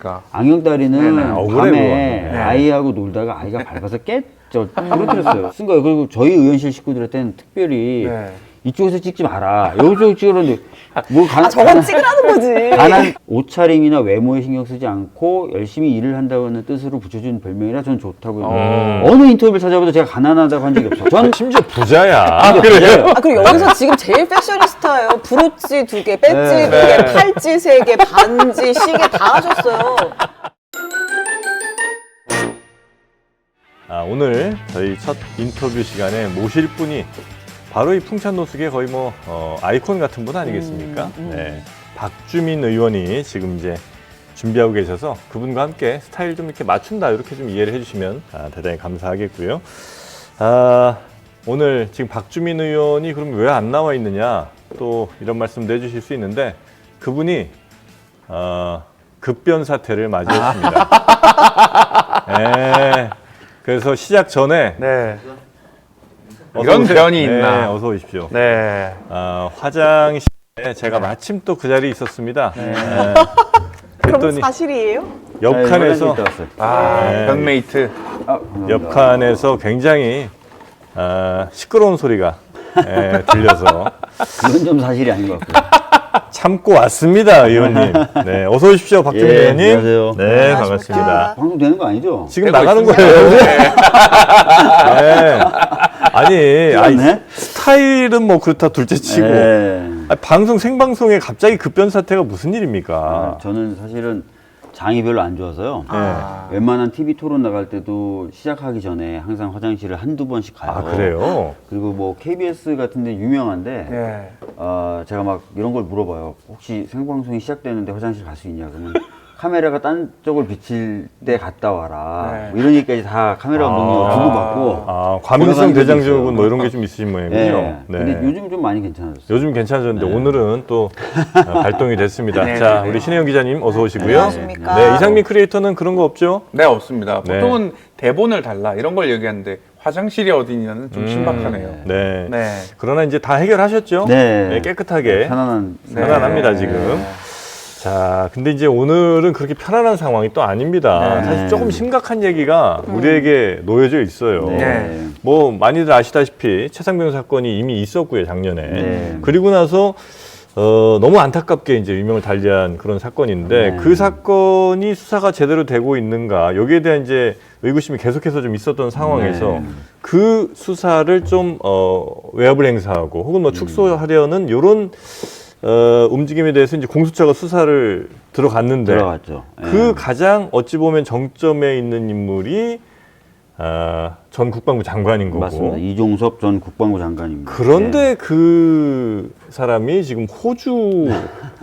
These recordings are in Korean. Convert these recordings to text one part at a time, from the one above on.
억울했겠습니까? 악영다리는 네네, 억울해, 밤에 그건. 아이하고 놀다가 아이가 밟아서 부러뜨렸어요. 쓴 거예요. 그리고 저희 의원실 식구들한테는 특별히 네. 이쪽에서 찍지 마라. 여기서 찍으라는데 뭐 저건 찍으라는 거지. 가난 옷차림이나 외모에 신경 쓰지 않고 열심히 일을 한다는 뜻으로 붙여준 별명이라 전 좋다고. 어느 인터뷰를 찾아봐도 제가 가난하다고 한 적이 없어요. 전 심지어 부자야. 그래요. 그리고 여기서 지금 제일 패셔니스타예요. 브로치 2개, 배지 네. 2개, 팔찌 3개, 반지, 시계 다 하셨어요. 오늘 저희 첫 인터뷰 시간에 모실 분이 바로 이 풍찬노숙의 거의 뭐 아이콘 같은 분 아니겠습니까? 네, 박주민 의원이 지금 이제 준비하고 계셔서 그분과 함께 스타일 좀 이렇게 맞춘다 이렇게 좀 이해를 해주시면 대단히 감사하겠고요. 오늘 지금 박주민 의원이 그럼 왜 안 나와 있느냐 또 이런 말씀도 해주실 수 있는데 그분이 급변 사태를 맞이했습니다. 네, 그래서 시작 전에 네. 어서 이런 오세요. 변이 있나? 네, 어서 오십시오. 네. 화장실에 제가 마침 또 그 자리에 있었습니다. 네. 그럼 그랬더니 사실이에요? 옆칸에서 네. 변메이트. 옆칸에서 굉장히 시끄러운 소리가 들려서 그건 좀 사실이 아닌 것 같고요. 참고 왔습니다, 의원님. 네, 어서 오십시오, 박주민 예, 의원님. 안녕하세요. 네, 안녕하십니까. 반갑습니다. 방송 되는 거 아니죠? 지금 되고 나가는 있습니다. 거예요. 네. 네. 아니, 그렇네? 스타일은 뭐 그렇다 둘째치고 예. 방송 생방송에 갑자기 급변 사태가 무슨 일입니까? 저는 사실은 장이 별로 안 좋아서요. 아. 웬만한 TV 토론 나갈 때도 시작하기 전에 항상 화장실을 한두 번씩 가요. 아, 그래요? 그리고 뭐 KBS 같은 데 유명한데 네. 제가 막 이런 걸 물어봐요. 혹시 생방송이 시작되는데 화장실 갈 수 있냐 그러면 카메라가 딴 쪽을 비칠 때 갔다 와라. 네. 뭐 이런 얘기까지 다 카메라 감독님과 주고받고 과민성 들어간 적이 대장증후군 있어요. 뭐 이런 게 좀 있으신 모양이군요. 네. 근데 요즘 좀 많이 괜찮아졌어요. 요즘 괜찮아졌는데 네. 오늘은 또 발동이 됐습니다. 네, 자, 네. 우리 신혜영 기자님 어서 오시고요. 안녕하십니까. 네, 이상민 크리에이터는 그런 거 없죠? 네, 없습니다. 네. 보통은 대본을 달라 이런 걸 얘기하는데 화장실이 어디냐는 좀 신박하네요. 네. 네. 그러나 이제 다 해결하셨죠? 네. 깨끗하게. 편안합니다, 네. 지금. 자, 근데 이제 오늘은 그렇게 편안한 상황이 또 아닙니다. 네. 사실 조금 심각한 얘기가 우리에게 놓여져 있어요. 네. 뭐 많이들 아시다시피 최상병 사건이 이미 있었고요, 작년에. 네. 그리고 나서 너무 안타깝게 이제 유명을 달리한 그런 사건인데 네. 그 사건이 수사가 제대로 되고 있는가 여기에 대한 이제 의구심이 계속해서 좀 있었던 상황에서 네. 그 수사를 좀 외압을 행사하고 혹은 뭐 축소하려는 요런 움직임에 대해서 이제 공수처가 수사를 들어갔는데 들어갔죠. 그 가장 어찌 보면 정점에 있는 인물이 전 국방부 장관인 거고. 맞습니다. 이종섭 전 국방부 장관입니다. 그런데 그 사람이 지금 호주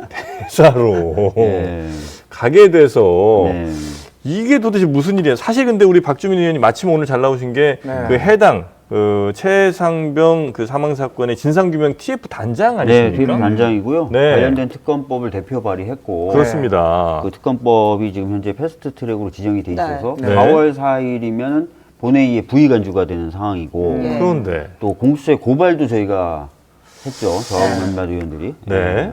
대사로 네. 가게 돼서 네. 이게 도대체 무슨 일이야? 사실 근데 우리 박주민 의원이 마침 오늘 잘 나오신 게 네. 그 해당 최상병 그 사망 사건의 진상규명 TF 단장 네, 아니십니까? TF 단장이고요. 네. 관련된 특검법을 대표 발의했고 그렇습니다. 그 특검법이 지금 현재 패스트 트랙으로 지정이 돼 있어서 네. 4월 4일이면 본회의에 부의 간주가 되는 상황이고 네. 그런데 또 공수처에 고발도 저희가 했죠. 저하고 몇몇 의원들이. 네.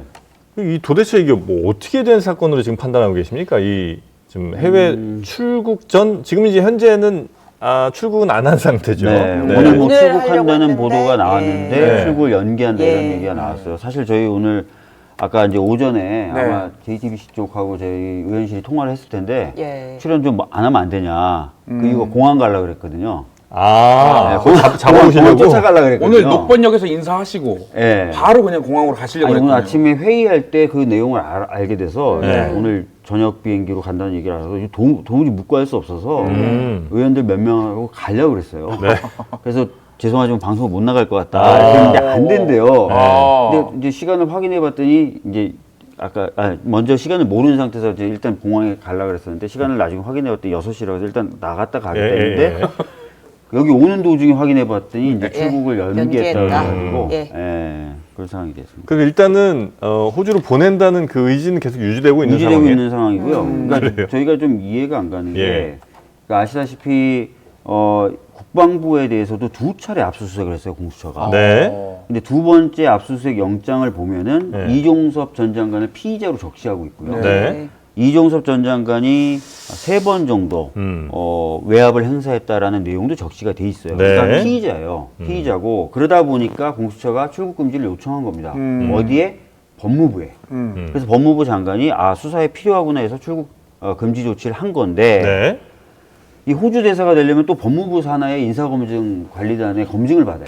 이 도대체 이게 뭐 어떻게 된 사건으로 지금 판단하고 계십니까? 이 지금 해외 출국 전 지금 이제 현재는 출국은 안 한 상태죠. 네, 네. 오늘 뭐 오늘 하려고 출국한다는 했는데, 보도가 나왔는데 예. 출국을 연기한다 예. 이런 얘기가 나왔어요. 사실 저희 오늘 아까 이제 오전에 네. 아마 JTBC 쪽하고 저희 의원실이 통화를 했을 텐데 예. 출연 좀 안 하면 안 되냐. 그 이유가 공항 가려고 그랬거든요. 그거 공항 잡아오시려고? 쫓아가려고 그랬거든요. 오늘 녹번역에서 인사하시고 예. 바로 그냥 공항으로 가시려고 아니, 오늘 했거든요. 아침에 회의할 때 그 내용을 알게 돼서 네. 오늘 저녁 비행기로 간다는 얘기를 알아서 도무지 묵과할 수 없어서 의원들 몇 명하고 가려고 그랬어요. 네. 그래서 죄송하지만 방송 못 나갈 것 같다. 그랬는데 안 된대요. 아. 근데 이제 시간을 확인해 봤더니 이제 아까 먼저 시간을 모르는 상태에서 이제 일단 공항에 가려고 그랬었는데 시간을 나중에 확인해 봤더니 6시라고 해서 일단 나갔다 가겠다 했는데 여기 오는 도중에 확인해 봤더니 이제 출국을 연기했다고 연기했다. 해가지고 예. 그런 상황이 됐습니다. 그리고 일단은 호주로 보낸다는 그 의지는 계속 유지되고 있는 유지되고 상황이에요. 있는 상황이고요. 그러니까 저희가 좀 이해가 안 가는 게 예. 그러니까 아시다시피 국방부에 대해서도 2차례 압수수색을 했어요, 공수처가. 네. 근데 두 번째 압수수색 영장을 보면은 네. 이종섭 전 장관을 피의자로 적시하고 있고요. 네. 이종섭 전 장관이 3번 정도 외압을 행사했다라는 내용도 적시가 돼 있어요. 네. 일단 피의자예요. 피의자고 그러다 보니까 공수처가 출국 금지를 요청한 겁니다. 어디에? 법무부에. 그래서 법무부 장관이 수사에 필요하구나 해서 출국 금지 조치를 한 건데 네. 이 호주 대사가 되려면 또 법무부 산하의 인사검증관리단의 검증을 받아요.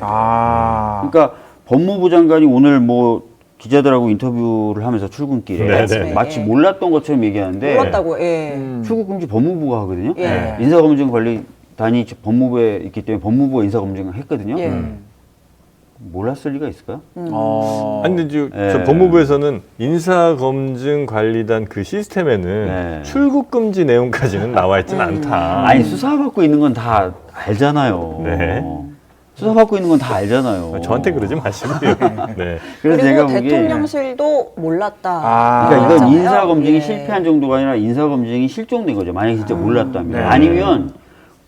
그러니까 법무부 장관이 오늘 뭐 기자들하고 인터뷰를 하면서 출근길에 네, 네. 마치 몰랐던 것처럼 얘기하는데 몰랐다고. 예. 출국 금지 법무부가 하거든요. 예. 인사검증관리단이 법무부에 있기 때문에 법무부가 인사검증을 했거든요. 예. 몰랐을 리가 있을까요? 아니 근데 저 예. 법무부에서는 인사검증관리단 그 시스템에는 네. 출국 금지 내용까지는 나와 있지는 않다. 아니 수사받고 있는 건 다 알잖아요. 네. 수사받고 있는 건 다 알잖아요. 저한테 그러지 마시고요. 네. 그래서 제가 그리고 보기에 대통령실도 몰랐다. 그러니까 이건 그렇잖아요. 인사검증이 예. 실패한 정도가 아니라 인사검증이 실종된 거죠. 만약에 진짜 몰랐다면. 네. 아니면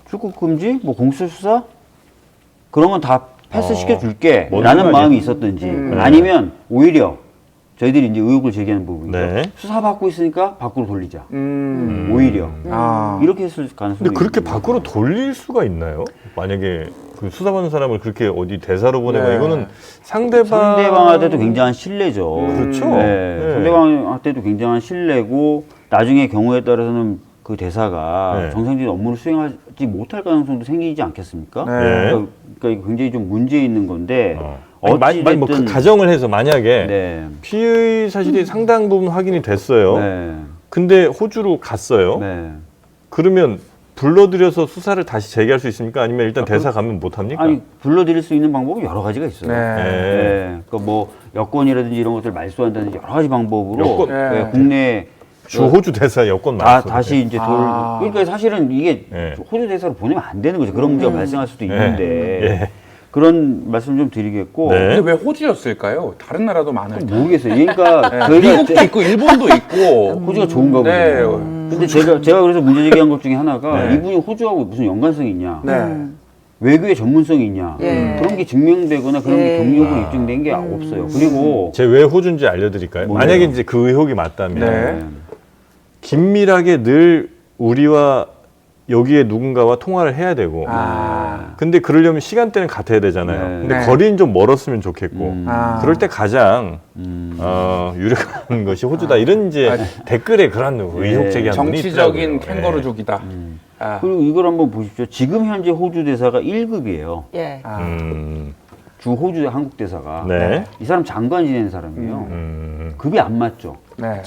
출국금지, 뭐 공수수사? 그런 건 다 패스시켜줄게 뭔 라는 상관이야. 마음이 있었든지 아니면 오히려 저희들이 이제 의혹을 제기하는 부분이죠. 네. 수사받고 있으니까 밖으로 돌리자. 오히려. 이렇게 했을 가능성이 근데 그렇게 있는 밖으로 돌릴 수가 있나요? 만약에 그 수사받는 사람을 그렇게 어디 대사로 보내거나 네. 이거는 상대방한테도 굉장한 신뢰죠. 그렇죠. 네. 네. 상대방한테도 굉장한 신뢰고 나중에 경우에 따라서는 그 대사가 네. 정상적인 업무를 수행하지 못할 가능성도 생기지 않겠습니까? 네. 그러니까 이거 굉장히 좀 문제 있는 건데 아니, 뭐그 어찌됐든 가정을 해서 만약에 네. 피의 사실이 상당 부분 확인이 됐어요. 네. 근데 호주로 갔어요. 네. 그러면 불러들여서 수사를 다시 재개할 수 있습니까? 아니면 일단 대사 가면 못 합니까? 아니 불러들일 수 있는 방법은 여러 가지가 있어요. 네. 네. 그러니까 뭐 여권이라든지 이런 것들 말소한다든지 여러 가지 방법으로 여권? 네, 네. 국내 주 호주 대사 여권 다 말소. 다시 이제 그러니까 사실은 이게 네. 호주 대사로 보내면 안 되는 거죠. 그런 문제가 발생할 수도 있는데 예. 그런 말씀 좀 드리겠고 네. 근데 왜 호주였을까요? 다른 나라도 많을 텐데. 모르겠어요. 그러니까 네. 저희가 미국도 있고 일본도 있고. 호주가 좋은가 보죠. 네. 근데 제가 그래서 문제 제기한 것 중에 하나가 네. 이분이 호주하고 무슨 연관성이 있냐? 네. 외교의 전문성이 있냐? 예. 그런 게 증명되거나 그런 게 예. 경력으로 입증된 게 없어요. 그리고 제가 왜 호주인지 알려드릴까요? 뭔데요? 만약에 이제 그 의혹이 맞다면 네. 긴밀하게 늘 우리와 여기에 누군가와 통화를 해야 되고 근데 그러려면 시간대는 같아야 되잖아요. 네. 근데 네. 거리는 좀 멀었으면 좋겠고 그럴 때 가장 유력한 것이 호주다. 이런 이제 댓글에 그런 의혹 제기한 분이 정치적인 있더라고요. 캥거루족이다. 그리고 이걸 한번 보십시오. 지금 현재 호주 대사가 1급이에요. 예. 주 호주 한국 대사가 네. 이 사람 장관 지내는 사람이에요. 급이 안 맞죠. 네.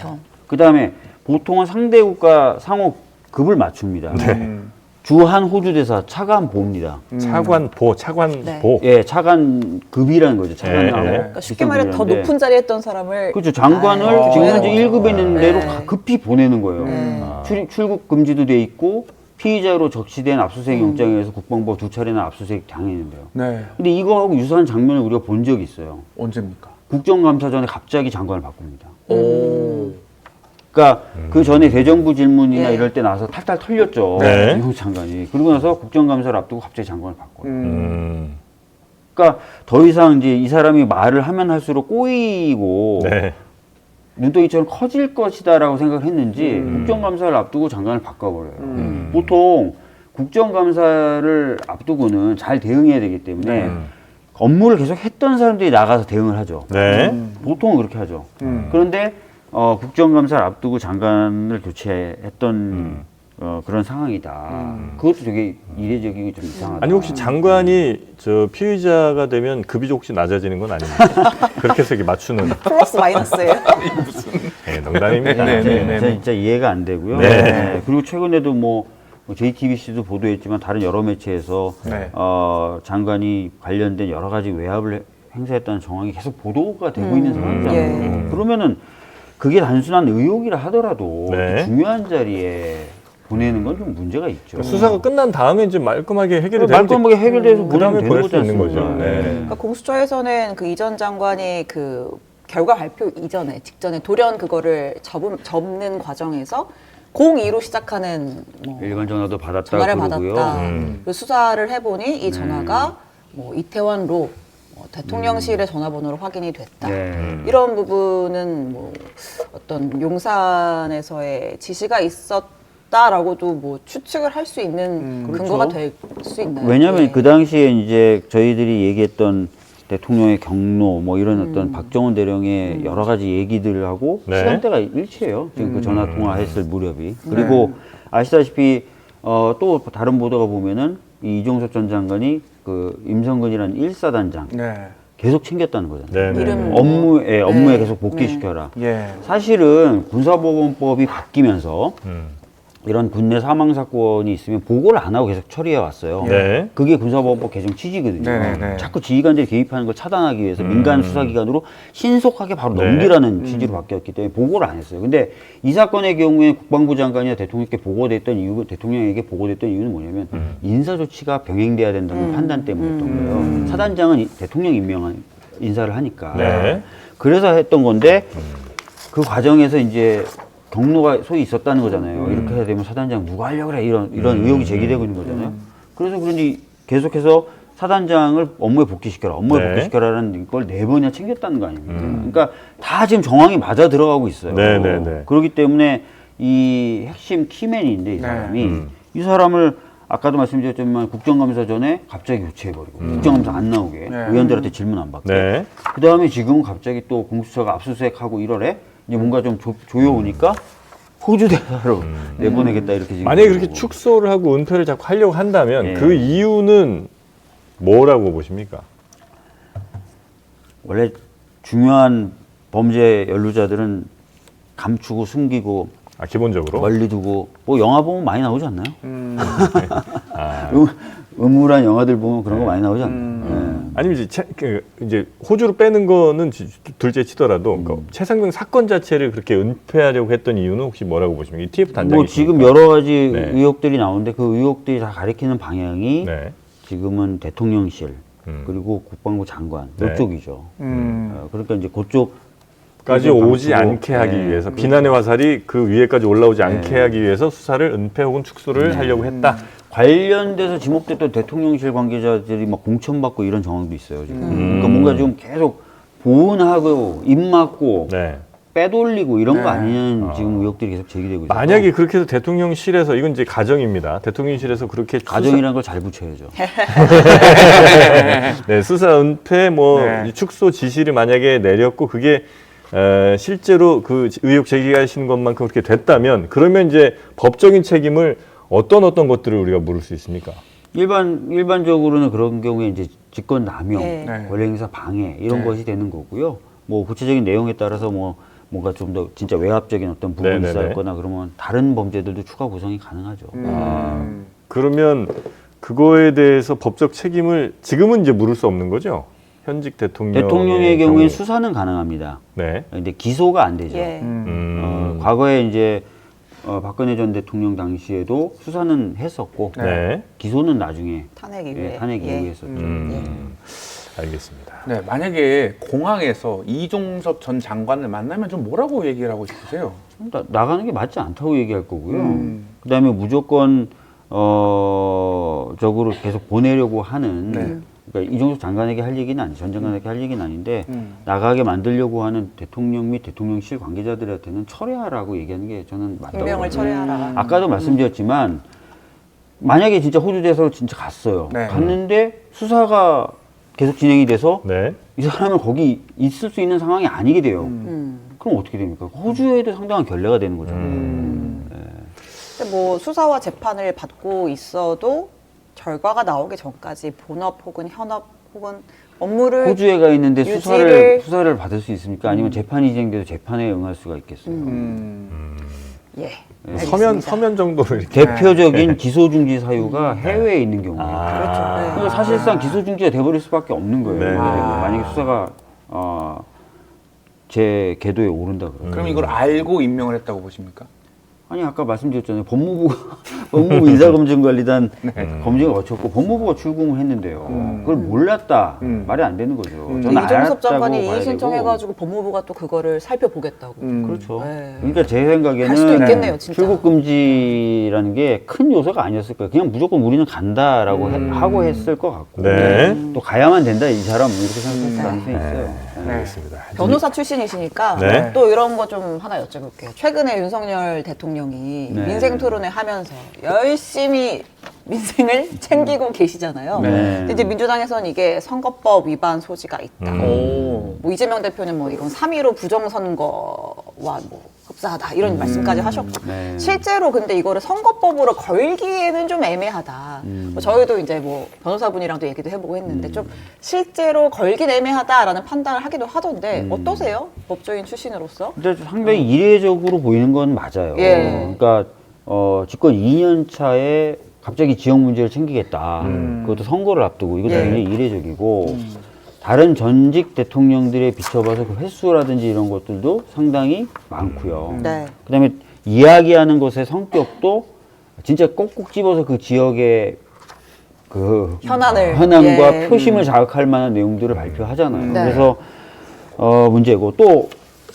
그 다음에 보통은 상대 국가 상호 급을 맞춥니다. 네. 주한 호주 대사 차관보입니다. 차관보. 네. 예, 차관급이라는 거죠. 차관하고. 네. 그러니까 쉽게 말해 더 높은 자리에 했던 사람을 그렇죠. 장관을 아유, 지금 현재 보내는 1급에 있는 거죠. 대로 네. 급히 보내는 거예요. 네. 출국 금지도 돼 있고 피의자로 적시된 압수수색 영장에 의해서 국방부가 2차례나 압수수색 당했는데요. 네. 근데 이거하고 유사한 장면을 우리가 본 적이 있어요. 언제입니까? 국정감사 전에 갑자기 장관을 바꿉니다. 오. 그러니까 그 전에 대정부 질문이나 예. 이럴 때 나서 탈탈 털렸죠. 네. 이후 장관이. 그러고 나서 국정감사를 앞두고 갑자기 장관을 바꿔요. 그러니까 더 이상 이제 이 사람이 말을 하면 할수록 꼬이고 네. 눈덩이처럼 커질 것이다라고 생각을 했는지 국정감사를 앞두고 장관을 바꿔버려요. 보통 국정감사를 앞두고는 잘 대응해야 되기 때문에 업무를 계속 했던 사람들이 나가서 대응을 하죠. 네. 보통은 그렇게 하죠. 그런데 국정감사를 앞두고 장관을 교체했던 그런 상황이다. 그것도 되게 이례적이고 좀 이상하다. 아니 혹시 장관이 저 피의자가 되면 급이 혹시 낮아지는 건 아닙니까? 그렇게 해서 이렇게 맞추는 플러스 마이너스예요. 네, 농담입니다. 네, 네, 네. 진짜 이해가 안 되고요. 네. 네. 그리고 최근에도 뭐 JTBC도 보도했지만 다른 여러 매체에서 네. 장관이 관련된 여러 가지 외압을 행사했다는 정황이 계속 보도가 되고 있는 상황이잖아요. 예. 그러면은 그게 단순한 의혹이라 하더라도 네. 중요한 자리에 보내는 건 좀 문제가 있죠. 수사가 끝난 다음에 이제 말끔하게 해결이 되는데 말끔하게 해결돼서 그다음에 보내면 보낼 되는 수 있는 거지 거죠. 않습니까? 네. 그러니까 공수처에서는 그 이전 장관이 그 결과 발표 이전에 직전에 돌연 그거를 접는 과정에서 02로 시작하는 뭐 일간 전화도 받았다 전화를 그러고요. 받았다. 그리고 수사를 해보니 이 전화가 뭐 이태원로 대통령실의 전화번호로 확인이 됐다. 네. 이런 부분은 뭐 어떤 용산에서의 지시가 있었다라고도 뭐 추측을 할 수 있는 근거가 될 수 있나요? 왜냐하면 예. 그 당시에 이제 저희들이 얘기했던 대통령의 경로 뭐 이런 어떤 박정원 대령의 여러 가지 얘기들하고 네. 시간대가 일치해요. 지금 그 전화 통화했을 무렵이. 그리고 아시다시피 또 다른 보도가 보면은 이 이종섭 전 장관이 그 임성근이라는 1사단장 네. 계속 챙겼다는 거잖아요. 네. 이름 업무에 네. 계속 복귀시켜라. 예. 사실은 군사보건법이 바뀌면서 이런 군내 사망 사건이 있으면 보고를 안 하고 계속 처리해 왔어요. 네. 그게 군사보건법 개정 취지거든요. 네네네. 자꾸 지휘관들이 개입하는 걸 차단하기 위해서 민간 수사기관으로 신속하게 바로 네. 넘기라는 취지로 바뀌었기 때문에 보고를 안 했어요. 근데 이 사건의 경우에 국방부 장관이나 대통령에게 보고됐던 이유는 뭐냐면 인사 조치가 병행돼야 된다는 판단 때문이었던 거예요. 사단장은 대통령 임명한 인사를 하니까. 네. 그래서 했던 건데 그 과정에서 이제 경로가 소위 있었다는 거잖아요. 이렇게 해야 되면 사단장 누가 하려고 그래 이런 의혹이 제기되고 있는 거잖아요. 그래서 그런지 계속해서 사단장을 업무에 복귀시켜라, 네. 복귀시켜라라는 걸 4번이나 챙겼다는 거 아닙니까? 그러니까 다 지금 정황이 맞아 들어가고 있어요. 네. 그렇기 때문에 이 핵심 키맨인데 이 네. 사람이 이 사람을 아까도 말씀드렸지만 국정감사 전에 갑자기 교체해버리고 국정감사 안 나오게 네. 의원들한테 질문 안 받게 네. 그 다음에 지금 갑자기 또 공수처가 압수수색하고 1월에 이제 뭔가 좀 조여오니까 호주 대사로 내보내겠다 이렇게 지금. 만약에 그렇게 축소를 하고 은폐를 자꾸 하려고 한다면 예. 그 이유는 뭐라고 보십니까? 원래 중요한 범죄 연루자들은 감추고 숨기고 아, 기본적으로. 멀리 두고 뭐 영화 보면 많이 나오지 않나요? 아, 음울한 영화들 보면 그런 거 많이 나오지 않나요? 아니면 이제 호주로 빼는 거는 둘째 치더라도 그러니까 최상병 사건 자체를 그렇게 은폐하려고 했던 이유는 혹시 뭐라고 보십니까? 이 TF 단장이 뭐 지금 여러 가지 네. 의혹들이 나오는데 그 의혹들이 다 가리키는 방향이 네. 지금은 대통령실 그리고 국방부 장관 네. 이쪽이죠. 음. 그러니까 이제 그쪽 까지 오지 않게 하기 네. 위해서 비난의 화살이 그 위에까지 올라오지 않게 하기 위해서 수사를 은폐 혹은 축소를 하려고 했다. 관련돼서 지목됐던 대통령실 관계자들이 막 공천받고 이런 정황도 있어요. 지금. 그러니까 뭔가 좀 계속 보온하고 입 막고 네. 빼돌리고 이런 거 아니냐는 지금 의혹들이 계속 제기되고 있어요. 만약에 그렇게 해서 대통령실에서 이건 이제 가정입니다. 대통령실에서 그렇게 가정이라는 걸 잘 붙여야죠. 네, 수사 은폐 뭐 네. 축소 지시를 만약에 내렸고 그게 실제로 그 의혹 제기하신 것만큼 그렇게 됐다면 그러면 이제 법적인 책임을 어떤 것들을 우리가 물을 수 있습니까? 일반적으로는 그런 경우에 이제 직권 남용, 네. 네. 권리행사 방해 이런 네. 것이 되는 거고요. 뭐 구체적인 내용에 따라서 뭔가 좀 더 진짜 외압적인 어떤 부분이 네네네. 쌓였거나 그러면 다른 범죄들도 추가 구성이 가능하죠. 그러면 그거에 대해서 법적 책임을 지금은 이제 물을 수 없는 거죠? 현직 대통령의 경우. 경우에 수사는 가능합니다. 네. 근데 기소가 안 되죠. 예. 과거에 이제 박근혜 전 대통령 당시에도 수사는 했었고 네. 기소는 나중에 탄핵 이후에. 탄핵 예. 이후에 했었죠. 알겠습니다. 네, 만약에 공항에서 이종섭 전 장관을 만나면 좀 뭐라고 얘기를 하고 싶으세요? 나가는 게 맞지 않다고 얘기할 거고요. 그다음에 무조건 적으로 계속 보내려고 하는 네. 그러니까 이종섭 장관에게 할 얘기는 아니, 전 장관에게 할 얘기는 아닌데 나가게 만들려고 하는 대통령 및 대통령실 관계자들한테는 철회하라고 얘기하는 게 저는 맞다고 임명을 생각해요. 철회하라. 아까도 말씀드렸지만 만약에 진짜 호주 대사로 진짜 갔어요. 네. 갔는데 수사가 계속 진행이 돼서 네. 이 사람은 거기 있을 수 있는 상황이 아니게 돼요. 그럼 어떻게 됩니까? 호주에도 상당한 결례가 되는 거잖아요. 근데 뭐 수사와 재판을 받고 있어도 결과가 나오기 전까지 본업 혹은 현업 혹은 업무를 호주에 가 있는데 유지를- 수사를 받을 수 있습니까? 아니면 재판이 진행돼서 재판에 응할 수가 있겠어요. 예. 서면 알겠습니다. 서면 정도로 이렇게 대표적인 기소 중지 사유가 해외에 있는 경우에 아. 그렇죠. 네. 그러니까 사실상 기소 중지가 돼버릴 수밖에 없는 거예요. 네. 만약에 수사가 제 궤도에 오른다 그러면. 그럼 이걸 알고 임명을 했다고 보십니까? 아니 아까 말씀드렸잖아요. 법무부가 법무부 인사검증관리단 검증을 거쳤고 법무부가 출금을 했는데요. 그걸 몰랐다. 말이 안 되는 거죠. 저는 이종섭 알았다고 장관이 봐야 이의 되고. 신청해가지고 법무부가 또 그거를 살펴보겠다고. 그렇죠. 네. 그러니까 제 할 수도 생각에는 있겠네요, 진짜. 출국 금지라는 게 큰 요소가 아니었을 거예요. 그냥 무조건 우리는 간다라고 하고 했을 것 같고 네. 또 가야만 된다 이 사람 이렇게 생각할 가능성이 있어요. 알겠습니다. 변호사 출신이시니까 네. 또 이런 거 좀 하나 여쭤볼게요. 최근에 윤석열 대통령이 네. 민생 토론회 하면서 열심히 민생을 챙기고 계시잖아요. 네. 근데 이제 민주당에서는 이게 선거법 위반 소지가 있다. 오. 뭐 이재명 대표는 뭐 이건 3.15 부정선거와 뭐 흡사하다 이런 말씀까지 하셨고 네. 실제로 근데 이거를 선거법으로 걸기에는 좀 애매하다. 뭐 저희도 이제 뭐 변호사분이랑도 얘기도 해보고 했는데 좀 실제로 걸긴 애매하다라는 판단을 하기도 하던데 어떠세요? 법조인 출신으로서? 근데 상당히 이례적으로 보이는 건 맞아요. 예. 그러니까 집권 2년 차에 갑자기 지역 문제를 챙기겠다. 그것도 선거를 앞두고 이것도 예. 굉장히 이례적이고 다른 전직 대통령들에 비춰봐서 그 횟수라든지 이런 것들도 상당히 많고요. 네. 그다음에 이야기하는 것의 성격도 진짜 꼭꼭 집어서 그 지역의 그 현안을. 현안과 예. 표심을 자극할 만한 내용들을 발표하잖아요. 네. 그래서 문제고 또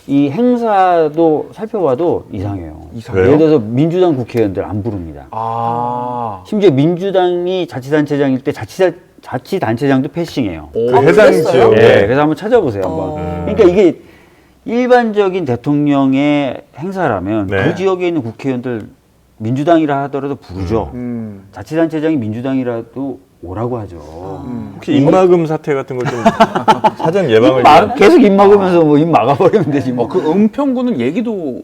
이 행사도 살펴봐도 이상해요. 이상해요? 예를 들어서 민주당 국회의원들 안 부릅니다. 아. 심지어 민주당이 자치단체장일 때 자치단체장도 패싱해요. 오. 그 해당 그랬어요? 지역. 예, 그래서 한번 찾아보세요. 한번. 그러니까 이게 일반적인 대통령의 행사라면 네. 그 지역에 있는 국회의원들 민주당이라 하더라도 부르죠. 자치단체장이 민주당이라도 오라고 하죠. 혹시 입막음 사태 같은 걸 좀 사전 예방을 계속 입 막으면서 뭐 입 막아버리면 되지 뭐. 그 은평구는 얘기도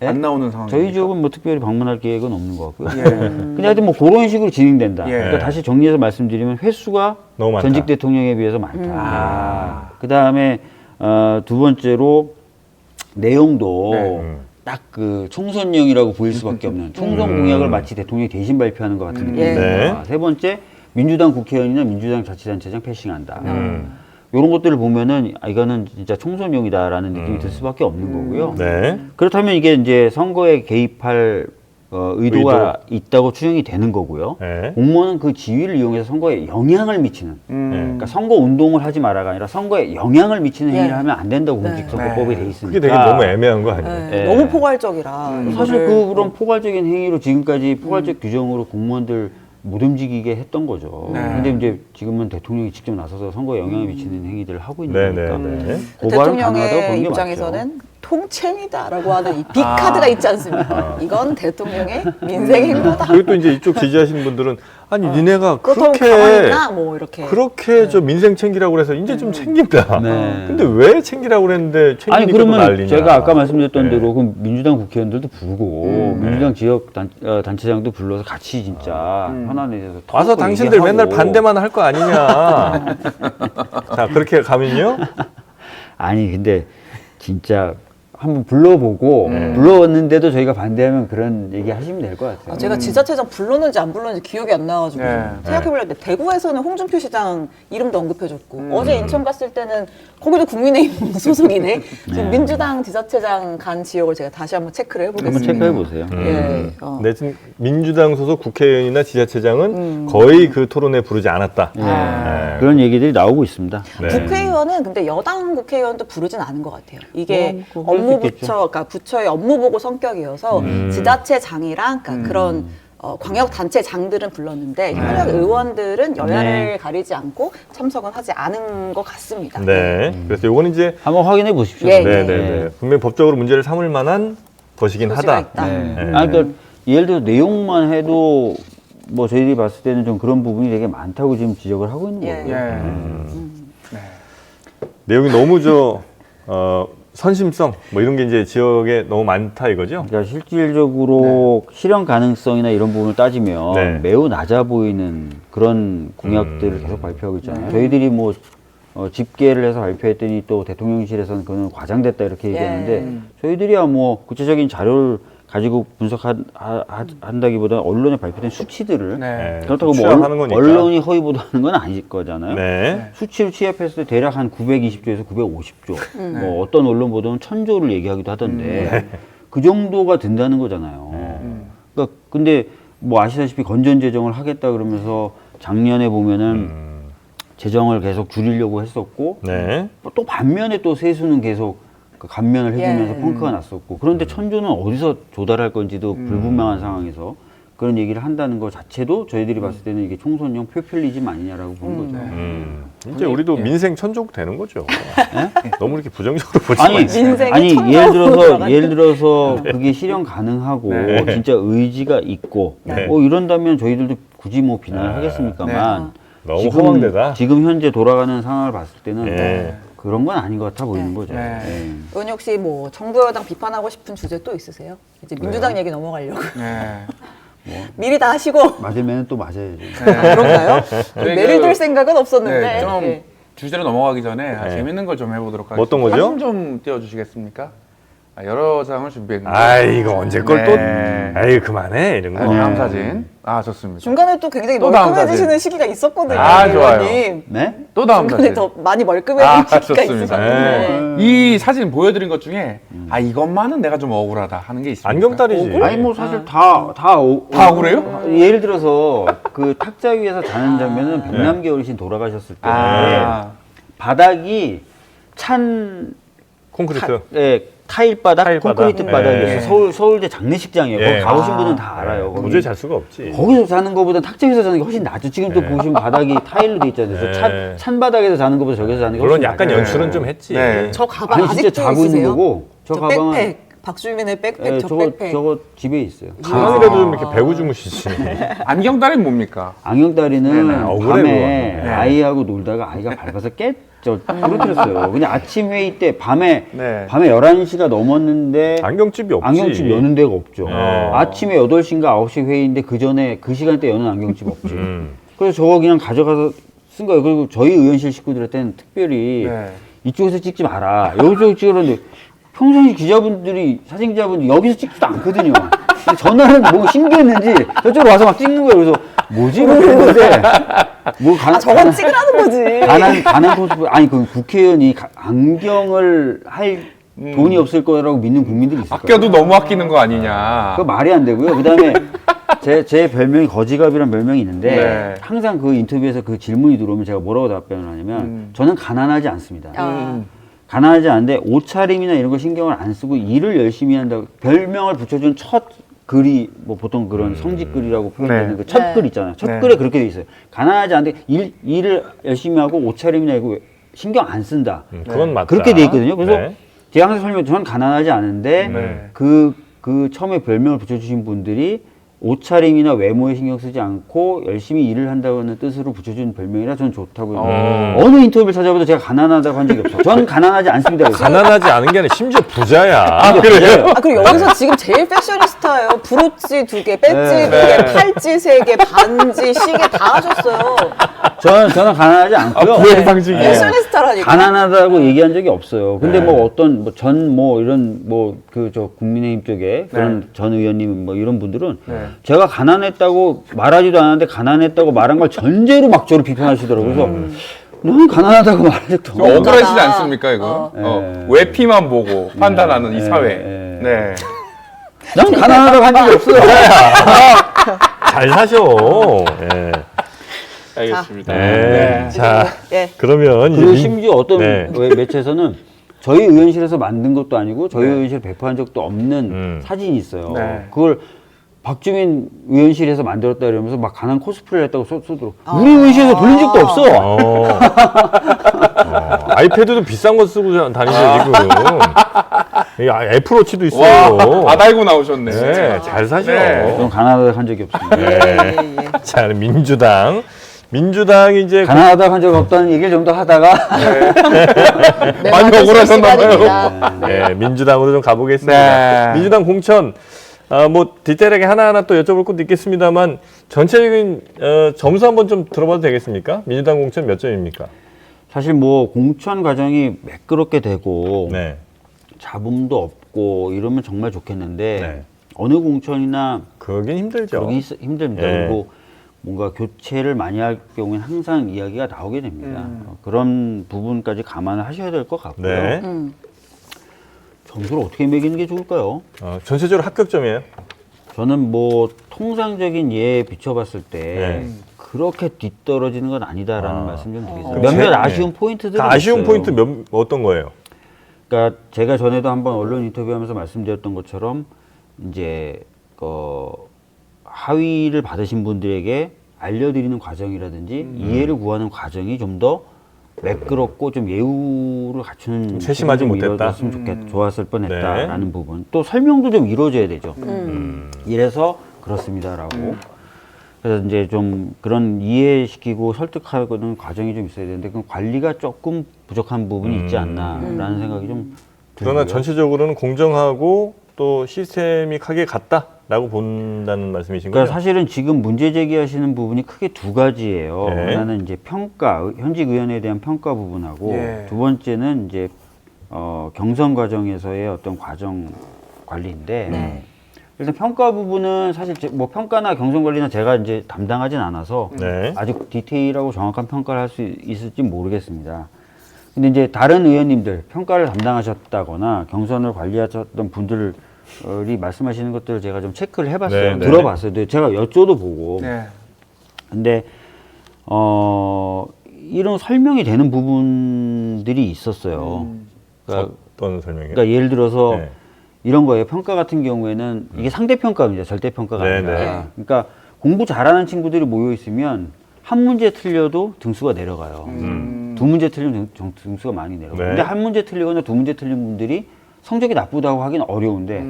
예? 안 나오는 상황. 저희 지역은 뭐 특별히 방문할 계획은 없는 것 같고요. 예. 근데 하여튼 뭐 그런 식으로 진행된다. 예. 그러니까 다시 정리해서 말씀드리면 횟수가 너무 많다. 전직 대통령에 비해서 많다. 아. 그 다음에 두 번째로 내용도 네. 딱 그 총선용이라고 보일 수밖에 없는 총선 공약을 마치 대통령이 대신 발표하는 것 같은 예. 느낌입니다. 세 번째 민주당 국회의원이나 민주당 자치단체장 패싱한다. 이런 것들을 보면은 이거는 진짜 총선용이다라는 느낌이 들 수밖에 없는 거고요. 네. 그렇다면 이게 이제 선거에 개입할 의도가 있다고 추정이 되는 거고요. 네. 공무원은 그 지위를 이용해서 선거에 영향을 미치는, 그러니까 선거 운동을 하지 마라가 아니라 선거에 영향을 미치는 네. 행위를 하면 안 된다고 공직선거법에 돼 있으니까. 그게 되게 너무 애매한 거 아니에요? 네. 예. 너무 포괄적이라. 사실 이거를 그런 포괄적인 행위로 지금까지 포괄적 규정으로 공무원들 못 움직이게 했던 거죠. 네. 근데 이제 지금은 대통령이 직접 나서서 선거에 영향을 미치는 행위들을 하고 있는 네, 거니까 네, 네. 고발은 가능하다고 대통령의 보는 게 입장에서는 통챙이다라고 하는 이 빅카드가 있지 않습니까? 이건 대통령의 민생 행보다. 그리고 또 이제 이쪽 지지하시는 분들은 아니 니네가 그렇다고 가만히 그렇게 있나? 뭐 이렇게. 그렇게 저 민생 챙기라고 그래서 이제 좀 챙긴다. 네. 근데 왜 챙기라고 그랬는데 챙기니까 아니 또 그러면 난리냐. 제가 아까 말씀드렸던 네. 대로 그럼 민주당 국회의원들도 부르고 민주당 지역 단체장도 불러서 같이 진짜 현안에 대해서 와서 토론을 당신들 얘기하고. 맨날 반대만 할 거 아니냐. 자 그렇게 가면요. 아니 근데 진짜 한번 불러보고 네. 불러왔는데도 저희가 반대하면 그런 얘기 하시면 될 것 같아요. 제가 지자체장 불렀는지 안 불렀는지 기억이 안 나가지고 네. 생각해보려는데 대구에서는 홍준표 시장 이름도 언급해줬고 어제 인천 갔을 때는 거기도 국민의힘 소속이네. 지금 민주당 지자체장 간 지역을 제가 다시 한번 체크를 한번 해보겠습니다. 체크해 보세요. 예. 네, 지금 민주당 소속 국회의원이나 지자체장은 거의 그 토론에 부르지 않았다. 네. 그런 얘기들이 나오고 있습니다. 네. 국회의원은 근데 여당 국회의원도 부르진 않은 것 같아요. 이게 뭐, 그럴 수 있겠죠. 그러니까 부처의 업무보고 성격이어서 지자체장이랑 그러니까 그런 광역 단체장들은 불렀는데 현역 의원들은 여야를 가리지 않고 참석은 하지 않은 것 같습니다. 네. 그래서 요거는 이제 한번 확인해 보십시오. 예, 네, 네, 네. 분명히 법적으로 문제를 삼을 만한 것이긴 소지가 하다. 있다. 네. 네. 아니, 그러니까 예를 들어 내용만 해도 뭐 저희들이 봤을 때는 좀 그런 부분이 되게 많다고 지금 지적을 하고 있는 예. 거고요. 예. 내용이 너무 선심성 뭐 이런 게 이제 지역에 너무 많다 이거죠. 그러니까 실질적으로 실현 가능성이나 이런 부분을 따지면 네. 매우 낮아 보이는 그런 공약들을 계속 발표하고 있잖아요. 저희들이 뭐 집계를 해서 발표했더니 또 대통령실에서는 그거는 과장됐다 이렇게 얘기하는데 저희들이야 뭐 구체적인 자료를 가지고 분석한다기보다 언론에 발표된 수치들을 네. 그렇다고 뭐 취합하는 거니까. 언론이 허위 보도하는 건 아닐 거잖아요. 네. 수치를 취합했을 때 대략 한 920조에서 950조. 뭐 어떤 언론 보도는 1000조를 얘기하기도 하던데 그 정도가 된다는 거잖아요. 그러니까 근데 뭐 아시다시피 건전 재정을 하겠다 그러면서 작년에 보면은 재정을 계속 줄이려고 했었고 네. 또 반면에 또 세수는 계속 그 감면을 해주면서 예. 펑크가 났었고 그런데 천조는 어디서 조달할 건지도 불분명한 상황에서 그런 얘기를 한다는 것 자체도 저희들이 봤을 때는 이게 총선용 표퓰리즘 아니냐라고 보는 거죠. 이제 우리도 민생 천족 되는 거죠. 너무 이렇게 부정적으로 보지 아니, 마세요. 민생이 아니 천정으로 들어가는 예를 들어서 그게 실현 가능하고 네. 진짜 의지가 있고 네. 이런다면 저희들도 굳이 뭐 비난을 하겠습니까만 너무 허망되다. 지금 현재 돌아가는 상황을 봤을 때는 예. 그런 건 아닌 것 같아 보이는 거죠. 네. 예. 의원님 혹시 뭐 정부 여당 비판하고 싶은 주제 또 있으세요? 이제 민주당 얘기 넘어가려고. 네. 미리 다 하시고. 맞으면 또 맞아야죠. 그런가요? 저희 매를 그- 들 생각은 없었는데. 네, 좀 예. 주제로 넘어가기 전에 네. 재밌는 걸 좀 해보도록 하겠습니다. 뭐 어떤 거죠? 사진 좀 띄워주시겠습니까? 여러 장을 준비했는데. 아 이거 언제 걸 또? 네. 에이 그만해 이런 거. 다음 사진. 좋습니다. 중간에 또 굉장히 또 다음 멀끔해지시는 사진. 시기가 있었거든요. 좋아요. 의원님. 네? 또 다음 중간에 사진. 더 많이 멀끔해진 시기가 좋습니다. 있으셨는데. 이 사진 보여드린 것 중에 이것만은 내가 좀 억울하다 하는 게 있습니다. 안경딸이지. 아니 뭐 사실 다 억울해요? 예를 들어서 그 탁자 위에서 자는 장면은 백남기 어르신 돌아가셨을 때 바닥이 찬 콘크리트. 타일 바닥, 타일 바닥. 콘크리트 예. 바닥이었어요. 서울대 장례식장이에요. 예. 거기 가보신 분은 다 알아요. 거기. 도저히 잘 수가 없지. 거기서 자는 것보다 탁자 위에서 자는 게 훨씬 낫죠. 지금 또 보시면 바닥이 타일로 돼 있잖아요. 그래서 네. 찬 바닥에서 자는 것보다 저기서 자는 게 물론 훨씬 약간 낫죠. 연출은 좀 했지. 네. 저 가방 아니 진짜 아직도 자고 있는 있으세요? 거고 저 가방은 백팩. 박주민의 백팩, 예, 저 저거 백팩. 저거 집에 있어요. 가방이라도 좀 이렇게 배고 주무시지. 안경딸이 뭡니까? 안경다리는 네네, 억울해, 밤에 그거. 네. 아이하고 놀다가 아이가 밟아서 깼죠. 그렇겠어요. 그냥 아침 회의 때 밤에 네. 11시가 넘었는데 안경집이 없지. 안경집 여는 데가 없죠. 어. 아침에 8시인가 9시 회의인데 그 전에 그 시간대 여는 안경집 없죠. 음. 그래서 저거 그냥 가져가서 쓴 거예요. 그리고 저희 의원실 식구들한테는 특별히 네. 이쪽에서 찍지 마라. 여기서 찍으라는데 평상시 기자분들이 사진 기자분들이 여기서 찍지도 않거든요. 근데 전화는 뭐 신기했는지 저쪽으로 와서 막 찍는 거예요. 그래서 뭐지? 그랬는데 뭐 저건 찍으라는 거지. 가난 코스프 아니 그 국회의원이 안경을 할 돈이 없을 거라고 믿는 국민들이 있을 거예요. 아껴도 너무 아끼는 거 아니냐. 그 말이 안 되고요. 그다음에 제 별명이 거지갑이라는 별명이 있는데 네. 항상 그 인터뷰에서 그 질문이 들어오면 제가 뭐라고 답변을 하냐면 저는 가난하지 않습니다. 가난하지 않은데 옷차림이나 이런 거 신경을 안 쓰고 일을 열심히 한다고 별명을 붙여준 첫 글이 뭐 보통 그런 성직글이라고 표현되는 네. 그 첫 네. 글 있잖아요. 첫 네. 글에 그렇게 돼 있어요. 가난하지 않은데 일을 열심히 하고 옷차림이나 이거 신경 안 쓴다. 그건 맞다. 그렇게 돼 있거든요. 그래서 네. 제가 항상 설명, 저는 가난하지 않은데 네. 그 처음에 별명을 붙여주신 분들이 옷차림이나 외모에 신경 쓰지 않고 열심히 일을 한다는 뜻으로 붙여준 별명이라 저는 좋다고 어느 인터뷰를 찾아봐도 제가 가난하다고 한 적이 없어요. 저는 가난하지 않습니다. 그래서. 가난하지 않은 게 아니라 심지어 부자야. 그래요? 그리고 여기서 지금 제일 패셔니스타예요. 브로치 2개, 배지 네. 2개, 팔찌 3개, 반지, 시계 다 하셨어요. 저는 가난하지 않고요. 부의 상징이에요. 패셔니스타라니까. 가난하다고 얘기한 적이 없어요. 근데 뭐 어떤 이런 그 저 국민의힘 쪽에 그런 전 의원님 뭐 이런 분들은 제가 가난했다고 말하지도 않았는데 가난했다고 말한 걸 전제로 막 저를 비판하시더라고요. 그래서 넌 가난하다고 말한 적도 좀 없는데. 억울하시지 않습니까, 이거? 외피만 보고 판단하는 이 사회. 네. 난 가난하다고 한 적이 없어요. 잘 사셔. 예. 알겠습니다. 네. 자, 예. 그러면 이제 그리고 심지어 어떤 네. 매체에서는 저희 의원실에서 만든 것도 아니고 저희 의원실 배포한 적도 없는 사진이 있어요. 네. 그걸 박주민 의원실에서 만들었다 이러면서 막 가난 코스프레를 했다고 쏘더라고. 우리 의원실에서 돌린 적도 없어. 아이패드도 비싼 거 쓰고 다니죠 지금. 이 애플워치도 있어요. 다 달고 나오셨네. 네, 잘 사셔. 저는 가난하다고 한 적이 없습니다. 네. 자, 민주당이 이제 가난하다고 한 적이 없다는 얘기를 좀 더 하다가 많이 억울하셨나 봐요. 네, 민주당으로 좀 가보겠습니다. 네. 민주당 공천 뭐 디테일하게 하나하나 또 여쭤볼 것도 있겠습니다만 전체적인 점수 한번 좀 들어봐도 되겠습니까? 민주당 공천 몇 점입니까? 사실 뭐 공천 과정이 매끄럽게 되고 네. 잡음도 없고 이러면 정말 좋겠는데 네. 어느 공천이나 그러긴 힘들죠. 그러기 힘듭니다. 예. 그리고 뭔가 교체를 많이 할 경우에는 항상 이야기가 나오게 됩니다. 그런 부분까지 감안을 하셔야 될 것 같고요. 네. 점수를 어떻게 매기는 게 좋을까요? 전체적으로 합격점이에요. 저는 뭐 통상적인 예에 비춰봤을 때 네. 그렇게 뒤떨어지는 건 아니다라는 말씀 좀 드리겠습니다. 그럼 몇몇 제- 아쉬운 포인트들은 다 아쉬운 있어요. 포인트 어떤 거예요? 그러니까 제가 전에도 한번 언론 인터뷰하면서 말씀드렸던 것처럼 이제 하위를 받으신 분들에게 알려드리는 과정이라든지 이해를 구하는 과정이 좀 더 매끄럽고 좀 예우를 갖추는 좀 세심하지 좀 못했다. 이루어졌으면 좋았을 뻔했다라는 네. 부분. 또 설명도 좀 이루어져야 되죠. 이래서 그렇습니다라고. 그래서 이제 좀 그런 이해시키고 설득하는 과정이 좀 있어야 되는데 그 관리가 조금 부족한 부분이 있지 않나라는 생각이 좀 그러나 들고요. 전체적으로는 공정하고 또 시스테믹하게 갔다라고 본다는 말씀이신 그러니까 거죠? 사실은 지금 문제 제기하시는 부분이 크게 두 가지예요. 네. 하나는 이제 평가, 현직 의원에 대한 평가 부분하고 예. 두 번째는 이제 경선 과정에서의 어떤 과정 관리인데 네. 일단 평가 부분은 사실 뭐 평가나 경선 관리는 제가 이제 담당하진 않아서 네. 아주 디테일하고 정확한 평가를 할 수 있을지 모르겠습니다. 근데 이제 다른 의원님들 평가를 담당하셨다거나 경선을 관리하셨던 분들이 말씀하시는 것들을 제가 좀 체크를 해봤어요. 네, 네. 들어봤어요. 근데 제가 여쭤도 보고. 네. 근데 이런 설명이 되는 부분들이 있었어요. 그러니까, 어떤 설명이요? 그러니까 예를 들어서 네. 이런 거예요. 평가 같은 경우에는 이게 상대 평가입니다. 절대 평가가 네, 아니라. 네. 그러니까 공부 잘하는 친구들이 모여 있으면 한 문제 틀려도 등수가 내려가요. 두 문제 틀리면 등수가 많이 내려가요. 네. 근데 한 문제 틀리거나 두 문제 틀린 분들이 성적이 나쁘다고 하기는 어려운데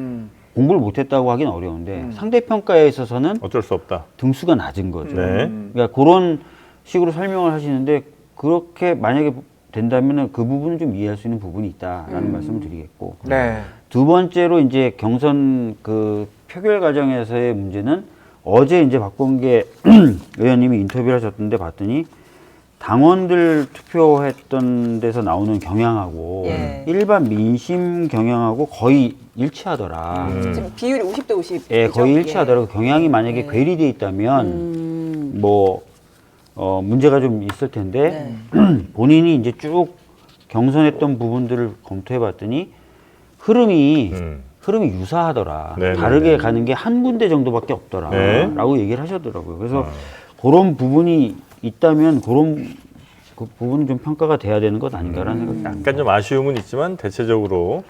공부를 못했다고 하기는 어려운데 상대 평가에 있어서는 어쩔 수 없다. 등수가 낮은 거죠. 네. 그러니까 그런 식으로 설명을 하시는데 그렇게 만약에 된다면 그 부분을 좀 이해할 수 있는 부분이 있다라는 말씀을 드리겠고. 네. 두 번째로 이제 경선 그 표결 과정에서의 문제는 어제 이제 박범계 의원님이 인터뷰를 하셨던데 봤더니 당원들 투표했던 데서 나오는 경향하고 예. 일반 민심 경향하고 거의 일치하더라. 지금 비율이 50대 50. 예, 거의 일치하더라고. 경향이 만약에 네. 괴리돼 있다면 뭐 문제가 좀 있을 텐데 본인이 이제 쭉 경선했던 부분들을 검토해 봤더니 흐름이 유사하더라. 네, 다르게 네, 네. 가는 게 한 군데 정도밖에 없더라. 네. 라고 얘기를 하셨더라고요. 그래서 그런 부분이 있다면 그런 그 부분은 좀 평가가 돼야 되는 것 아닌가라는 생각이 납니다. 약간 좀 아쉬움은 있지만 대체적으로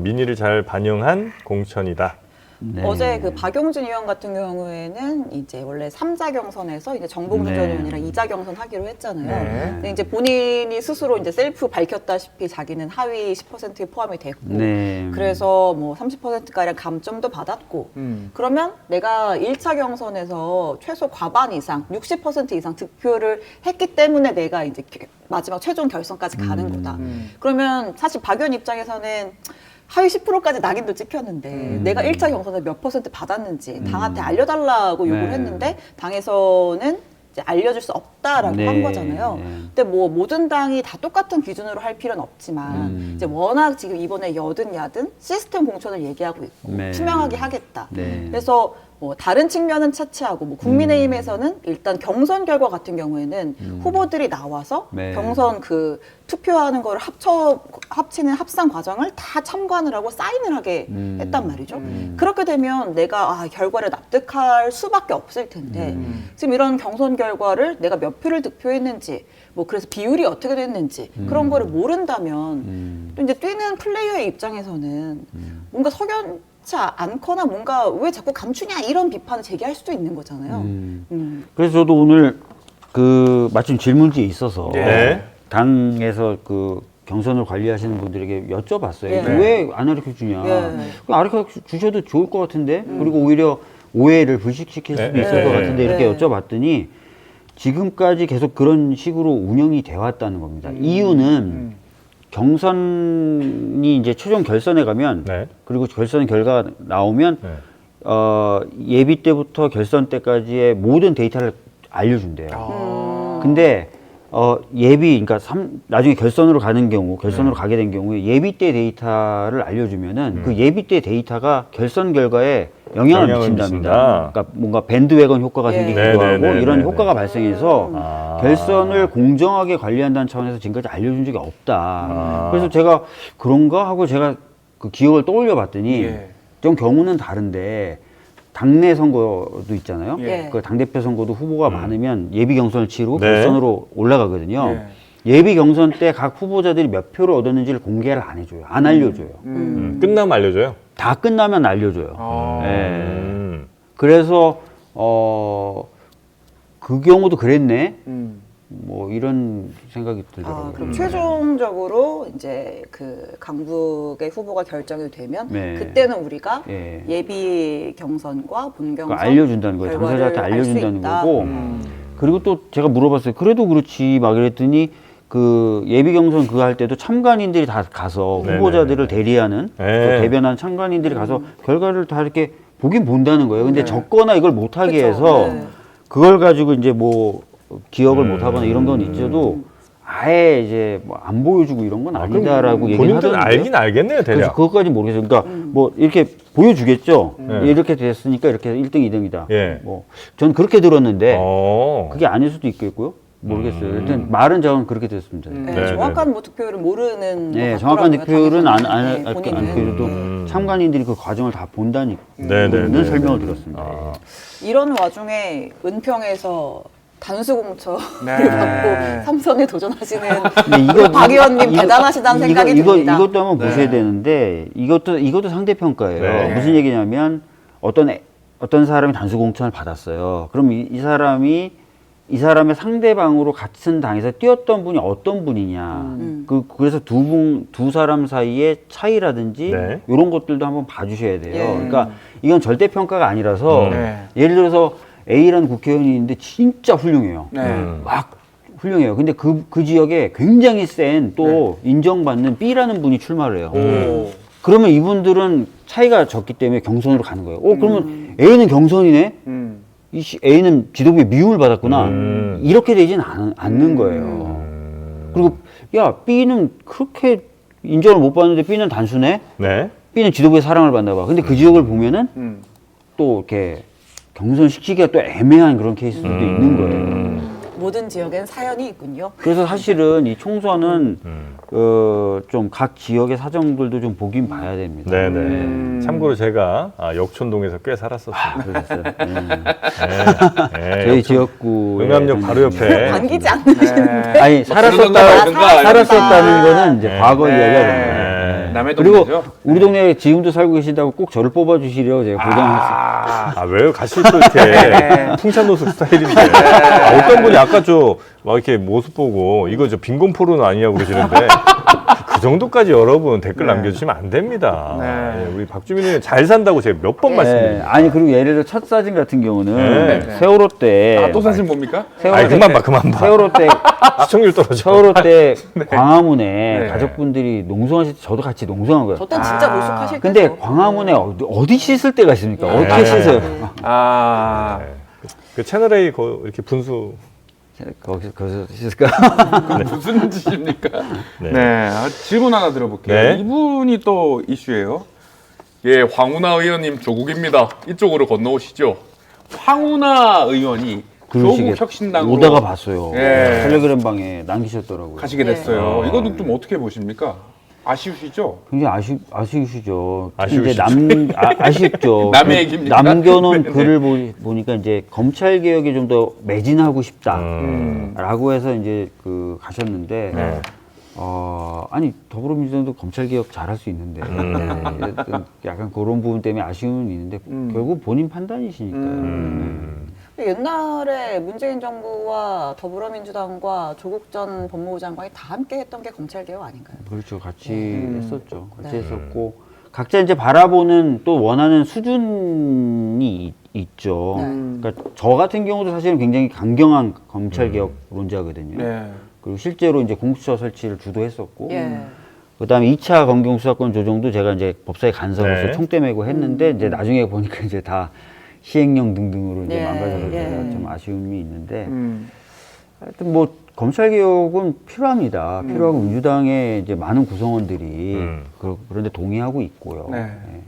민의를 잘 반영한 공천이다. 네. 어제 그 박용진 의원 같은 경우에는 이제 원래 3자 경선에서 이제 정봉준 전 네. 의원이랑 2자 경선 하기로 했잖아요. 네. 근데 이제 본인이 스스로 이제 셀프 밝혔다시피 자기는 하위 10%에 포함이 됐고, 네. 그래서 뭐 30%가량 감점도 받았고, 그러면 내가 1차 경선에서 최소 과반 이상, 60% 이상 득표를 했기 때문에 내가 이제 마지막 최종 결선까지 가는 거다. 그러면 사실 박 의원 입장에서는 하위 10%까지 낙인도 찍혔는데 내가 1차 경선에 몇 퍼센트 받았는지 당한테 알려달라고 요구를 네. 했는데 당에서는 이제 알려줄 수 없다라고 네. 한 거잖아요. 네. 근데 뭐 모든 당이 다 똑같은 기준으로 할 필요는 없지만 이제 워낙 지금 이번에 여든 야든 시스템 공천을 얘기하고 있고 네. 투명하게 하겠다. 네. 그래서 뭐 다른 측면은 차치하고 뭐 국민의힘에서는 일단 경선 결과 같은 경우에는 후보들이 나와서 네. 경선 그 투표하는 거를 합치는 합산 과정을 다 참관을 하고 사인을 하게 했단 말이죠. 그렇게 되면 내가 결과를 납득할 수밖에 없을 텐데 지금 이런 경선 결과를 내가 몇 표를 득표했는지 뭐 그래서 비율이 어떻게 됐는지 그런 거를 모른다면 또 이제 뛰는 플레이어의 입장에서는 뭔가 석연치 않거나 뭔가 왜 자꾸 감추냐 이런 비판을 제기할 수도 있는 거잖아요. 그래서 저도 오늘 그 마침 질문지에 있어서 네. 당에서 그 경선을 관리하시는 분들에게 여쭤봤어요. 예. 왜 안 가르쳐 주냐? 예. 가르쳐 주셔도 좋을 것 같은데 그리고 오히려 오해를 불식시킬 수도 네. 있을 네. 것 같은데 이렇게 네. 여쭤봤더니 지금까지 계속 그런 식으로 운영이 돼 왔다는 겁니다. 이유는 경선이 이제 최종 결선에 가면 네. 그리고 결선 결과가 나오면 네. 예비 때부터 결선 때까지의 모든 데이터를 알려준대요. 근데 예비, 그러니까 나중에 결선으로 가는 경우, 결선으로 가게 된 경우에 예비 때 데이터를 알려주면은 그 예비 때 데이터가 결선 결과에 영향을 미친답니다. 미친다. 그러니까 뭔가 밴드웨건 효과가 예. 생기기도 네, 네, 하고 네, 이런 네, 효과가 발생해서 아. 결선을 공정하게 관리한다는 차원에서 지금까지 알려준 적이 없다. 아. 그래서 제가 그런가 하고 제가 그 기억을 떠올려 봤더니 예. 좀 경우는 다른데 당내 선거도 있잖아요. 예. 그 당대표 선거도 후보가 많으면 예비 경선을 치르고 네. 결선으로 올라가거든요. 예비 경선 때 각 후보자들이 몇 표를 얻었는지를 공개를 안 해줘요. 안 알려줘요. 끝나면 알려줘요. 다 끝나면 알려줘요. 아. 예. 그래서 그 경우도 그랬네. 뭐 이런 생각이 들더라고요. 그럼 최종적으로 이제 그 강북의 후보가 결정이 되면 네. 그때는 우리가 예. 예비 경선과 본 경선 그거 알려준다는 거예요. 결과를 당사자한테 알수 알려준다는 있다. 거고. 그리고 또 제가 물어봤어요. 그래도 그렇지 막 이랬더니 그 예비 경선 그거 할 때도 참관인들이 다 가서 네네네. 후보자들을 대리하는 네. 그 대변한 참관인들이 가서 결과를 다 이렇게 보긴 본다는 거예요. 근데 적거나 이걸 못하게 그쵸. 해서 네. 그걸 가지고 이제 뭐 기억을 못하거나 이런 건 있어도 아예 이제 뭐 안 보여주고 이런 건 아니다라고 얘기를 본인들은 하던데. 알긴 알겠네요, 그래서 대략. 그것까지 모르겠어요. 그러니까 뭐 이렇게 보여주겠죠. 이렇게 됐으니까 이렇게 1등, 2등이다. 예. 뭐 전 그렇게 들었는데 어. 그게 아닐 수도 있겠고요. 모르겠어요. 일단 말은 저는 그렇게 됐습니다. 네, 네, 정확한 뭐 득표율을 모르는 네, 것 정확한 같더라고요. 득표율은 당에서는. 네, 안 본인은. 그래도 참관인들이 그 과정을 다 본다는 네네네. 설명을 들었습니다. 아. 이런 와중에 은평에서 단수 공천을 네. 받고 삼선에 도전하시는 근데 우리 박 의원님 대단하시다는 생각이 듭니다. 이것도 한번 보셔야 되는데 이것도 상대평가예요. 네. 무슨 얘기냐면 어떤 사람이 단수 공천을 받았어요. 그럼 이 사람의 상대방으로 같은 당에서 뛰었던 분이 어떤 분이냐. 그래서 두 사람 사이의 차이라든지 네. 이런 것들도 한번 봐주셔야 돼요. 예. 그러니까 이건 절대 평가가 아니라서 네. 예를 들어서 A라는 국회의원이 있는데 진짜 훌륭해요. 네. 막 훌륭해요. 근데 그 지역에 굉장히 센 또 인정받는 B라는 분이 출마를 해요. 그러면 이분들은 차이가 적기 때문에 경선으로 가는 거예요. 그러면 A는 경선이네? A는 지도부의 미움을 받았구나. 이렇게 되진 않는 거예요. 그리고 야, B는 그렇게 인정을 못 받는데 B는 단수네? 네. B는 지도부의 사랑을 받나 봐. 근데 그 지역을 보면은 또 이렇게 경선시키기가 또 애매한 그런 케이스들도 있는 거예요. 모든 지역엔 사연이 있군요. 그래서 사실은 이 총선은 좀 각 지역의 사정들도 좀 보긴 봐야 됩니다. 네네. 참고로 제가 역촌동에서 꽤 살았었습니다. 그랬어요. 네, 저희 지역구 응암역 바로 옆에. 반기지 않으시는데. 아니 살았었다는 거는 이제 과거 이야기가 됩니다. 남의 그리고 동네죠? 우리 동네에 지금도 살고 계신다고 꼭 저를 뽑아주시려고 제가 보장했어요. 왜요? 같이 또 이렇게 풍찬노숙 스타일인데. 어떤 분이 아까 막 이렇게 모습 보고 이거 빈곤포르는 아니냐고 그러시는데 그 정도까지 여러분 댓글 남겨주시면 안 됩니다. 네. 우리 박주민 의원 잘 산다고 제가 몇 번 말씀드립니다. 아니 그리고 예를 들어 첫 사진 같은 경우는 네. 세월호 때 또 사진 뭡니까? 그만 봐. 세월호 때 시청률 떨어져. 세월호 때 광화문에 네. 가족분들이 농성하실 때 저도 같이 농성한 거예요. 저땐 진짜 모숙하실 근데 때죠. 광화문에 어디 씻을 데가 있습니까? 네. 어떻게 씻어요? 그 채널 A 이렇게 분수. 거기서 씻을까? 무슨 짓입니까? 네. 네. 질문 하나 들어볼게요. 네. 이분이 또 이슈예요. 예, 황운하 의원님 조국입니다. 이쪽으로 건너오시죠. 황운하 의원이 그러시게 조국혁신당으로 오다가 봤어요. 예. 텔레그램 방에 남기셨더라고요. 가시게 됐어요. 이것도 좀 어떻게 보십니까? 아쉬우시죠? 굉장히 아쉬우시죠. 아쉬우시죠. 이제 아쉽죠. 남의 얘기입니까? 남겨놓은 네네. 글을 보니까 이제 검찰 개혁에 좀 더 매진하고 싶다라고 해서 이제 가셨는데. 네. 아니 더불어민주당도 검찰 개혁 잘할 수 있는데 약간 그런 부분 때문에 아쉬움은 있는데 결국 본인 판단이시니까요. 옛날에 문재인 정부와 더불어민주당과 조국 전 법무부 장관이 다 함께 했던 게 검찰개혁 아닌가요? 그렇죠. 같이 했었죠. 같이 했었고 각자 이제 바라보는 또 원하는 수준이 있죠. 그러니까 저 같은 경우도 사실은 굉장히 강경한 검찰 개혁론자거든요. 네. 그리고 실제로 이제 공수처 설치를 주도했었고, 예. 그다음에 2차 검경 수사권 조정도 제가 이제 법사위 간사로서 네. 총대 메고 했는데 이제 나중에 보니까 이제 다 시행령 등등으로 이제 예, 망가져서 예. 좀 아쉬움이 있는데 하여튼 뭐 검찰 개혁은 필요합니다. 필요하고 민주당의 이제 많은 구성원들이 그런데 동의하고 있고요. 네. 네.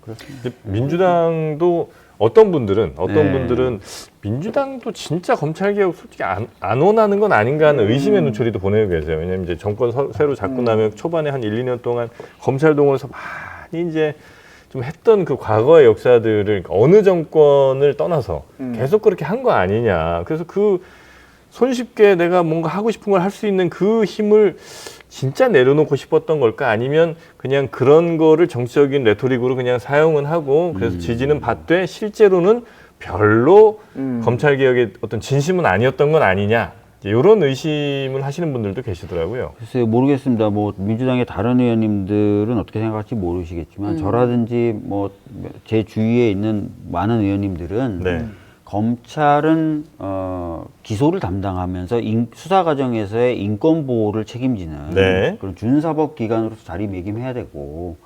그렇습니다. 근데 민주당도 어떤 분들은 네. 민주당도 진짜 검찰 개혁 솔직히 안 원하는 건 아닌가 하는 의심의 눈초리도 보내고 계세요. 왜냐면 이제 정권 새로 잡고 나면 초반에 한 1, 2년 동안 검찰 동원해서 많이 이제 좀 했던 그 과거의 역사들을 어느 정권을 떠나서 계속 그렇게 한 거 아니냐. 그래서 그 손쉽게 내가 뭔가 하고 싶은 걸 할 수 있는 그 힘을 진짜 내려놓고 싶었던 걸까? 아니면 그냥 그런 거를 정치적인 레토릭으로 그냥 사용은 하고 그래서 지지는 받되 실제로는 별로 검찰개혁의 어떤 진심은 아니었던 건 아니냐. 이런 의심을 하시는 분들도 계시더라고요. 글쎄요, 모르겠습니다. 뭐 민주당의 다른 의원님들은 어떻게 생각할지 모르시겠지만 저라든지 뭐 제 주위에 있는 많은 의원님들은 네. 검찰은 기소를 담당하면서 수사 과정에서의 인권 보호를 책임지는 네. 그런 준사법 기관으로서 자리매김해야 되고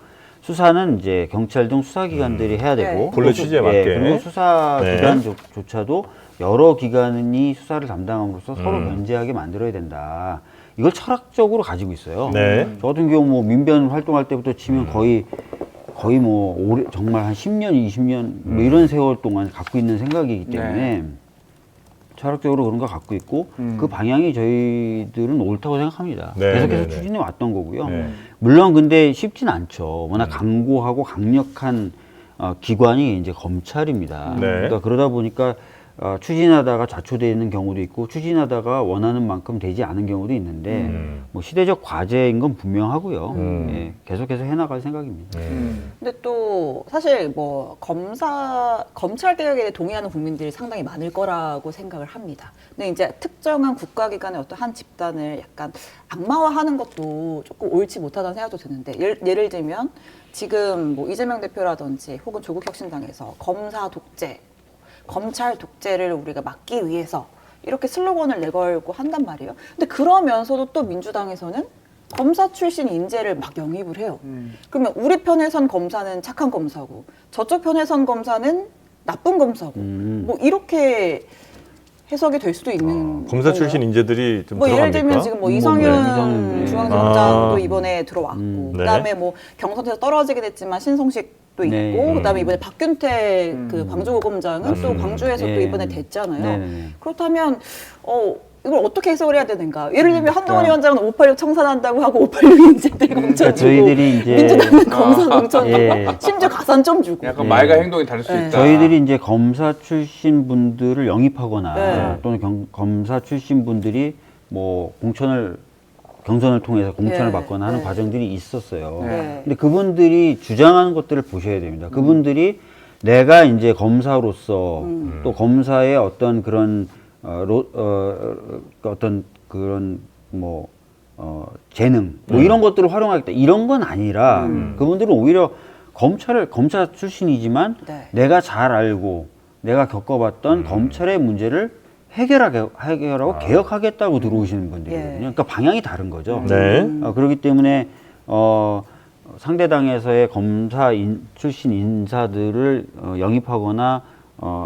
수사는 이제 경찰 등 수사 기관들이 해야 되고 네. 본래 취지에 맞게. 그리고 수사 네. 기관조차도 여러 기관이 수사를 담당함으로써 서로 견제하게 만들어야 된다. 이걸 철학적으로 가지고 있어요. 네. 저 같은 경우 뭐 민변 활동할 때부터 치면 거의 뭐 오래, 정말 한 10년, 20년 뭐 이런 세월 동안 갖고 있는 생각이기 때문에 철학적으로 그런 거 갖고 있고 그 방향이 저희들은 옳다고 생각합니다. 네, 계속해서 네, 네. 추진해 왔던 거고요. 네. 물론 근데 쉽진 않죠. 워낙 강고하고 강력한 기관이 이제 검찰입니다. 네. 그러니까 그러다 보니까 추진하다가 좌초되는 경우도 있고 추진하다가 원하는 만큼 되지 않은 경우도 있는데 뭐 시대적 과제인 건 분명하고요. 예, 계속해서 해나갈 생각입니다. 근데 또 사실 뭐 검찰 개혁에 동의하는 국민들이 상당히 많을 거라고 생각을 합니다. 근데 이제 특정한 국가기관의 어떤 한 집단을 약간 악마화하는 것도 조금 옳지 못하다는 생각도 드는데 예를 들면 지금 뭐 이재명 대표라든지 혹은 조국혁신당에서 검사 독재, 검찰 독재를 우리가 막기 위해서 이렇게 슬로건을 내걸고 한단 말이에요. 근데 그러면서도 또 민주당에서는 검사 출신 인재를 막 영입을 해요. 그러면 우리 편에선 검사는 착한 검사고 저쪽 편에선 검사는 나쁜 검사고 뭐 이렇게 해석이 될 수도 있는 검사 출신 건가요? 인재들이 좀 뭐 예를 들어갑니까? 들면 지금 뭐 네. 이성윤 네. 중앙지검장도 아. 이번에 들어왔고 네. 그다음에 뭐 경선에서 떨어지게 됐지만 신성식도 있고 네. 그다음에 이번에 박균태 그 광주고검장은 또 광주에서 또 네. 이번에 됐잖아요. 네. 그렇다면 이걸 어떻게 해석을 해야 되는가? 예를 들면 한동훈 그러니까. 위원장은 586 청산한다고 하고 586 인재들 공천 주고 저희들이 이제 민주당은 검사 공천 주고 예. 심지어 가산 점 주고 약간 말과 행동이 다를 수 네. 있다. 저희들이 이제 검사 출신 분들을 영입하거나 네. 또는 검사 출신 분들이 뭐 경선을 통해서 공천을 네. 받거나 하는 네. 과정들이 있었어요. 네. 근데 그분들이 주장하는 것들을 보셔야 됩니다. 그분들이 내가 이제 검사로서 또 검사의 어떤 그런 어떤 그런 뭐 재능 뭐 이런 것들을 활용하겠다 이런 건 아니라 그분들은 오히려 검사 출신이지만 네. 내가 잘 알고 내가 겪어봤던 검찰의 문제를 해결하고 개혁하겠다고 들어오시는 분들이거든요. 예. 그러니까 방향이 다른 거죠. 네. 그렇기 때문에 상대당에서의 검사 출신 인사들을 영입하거나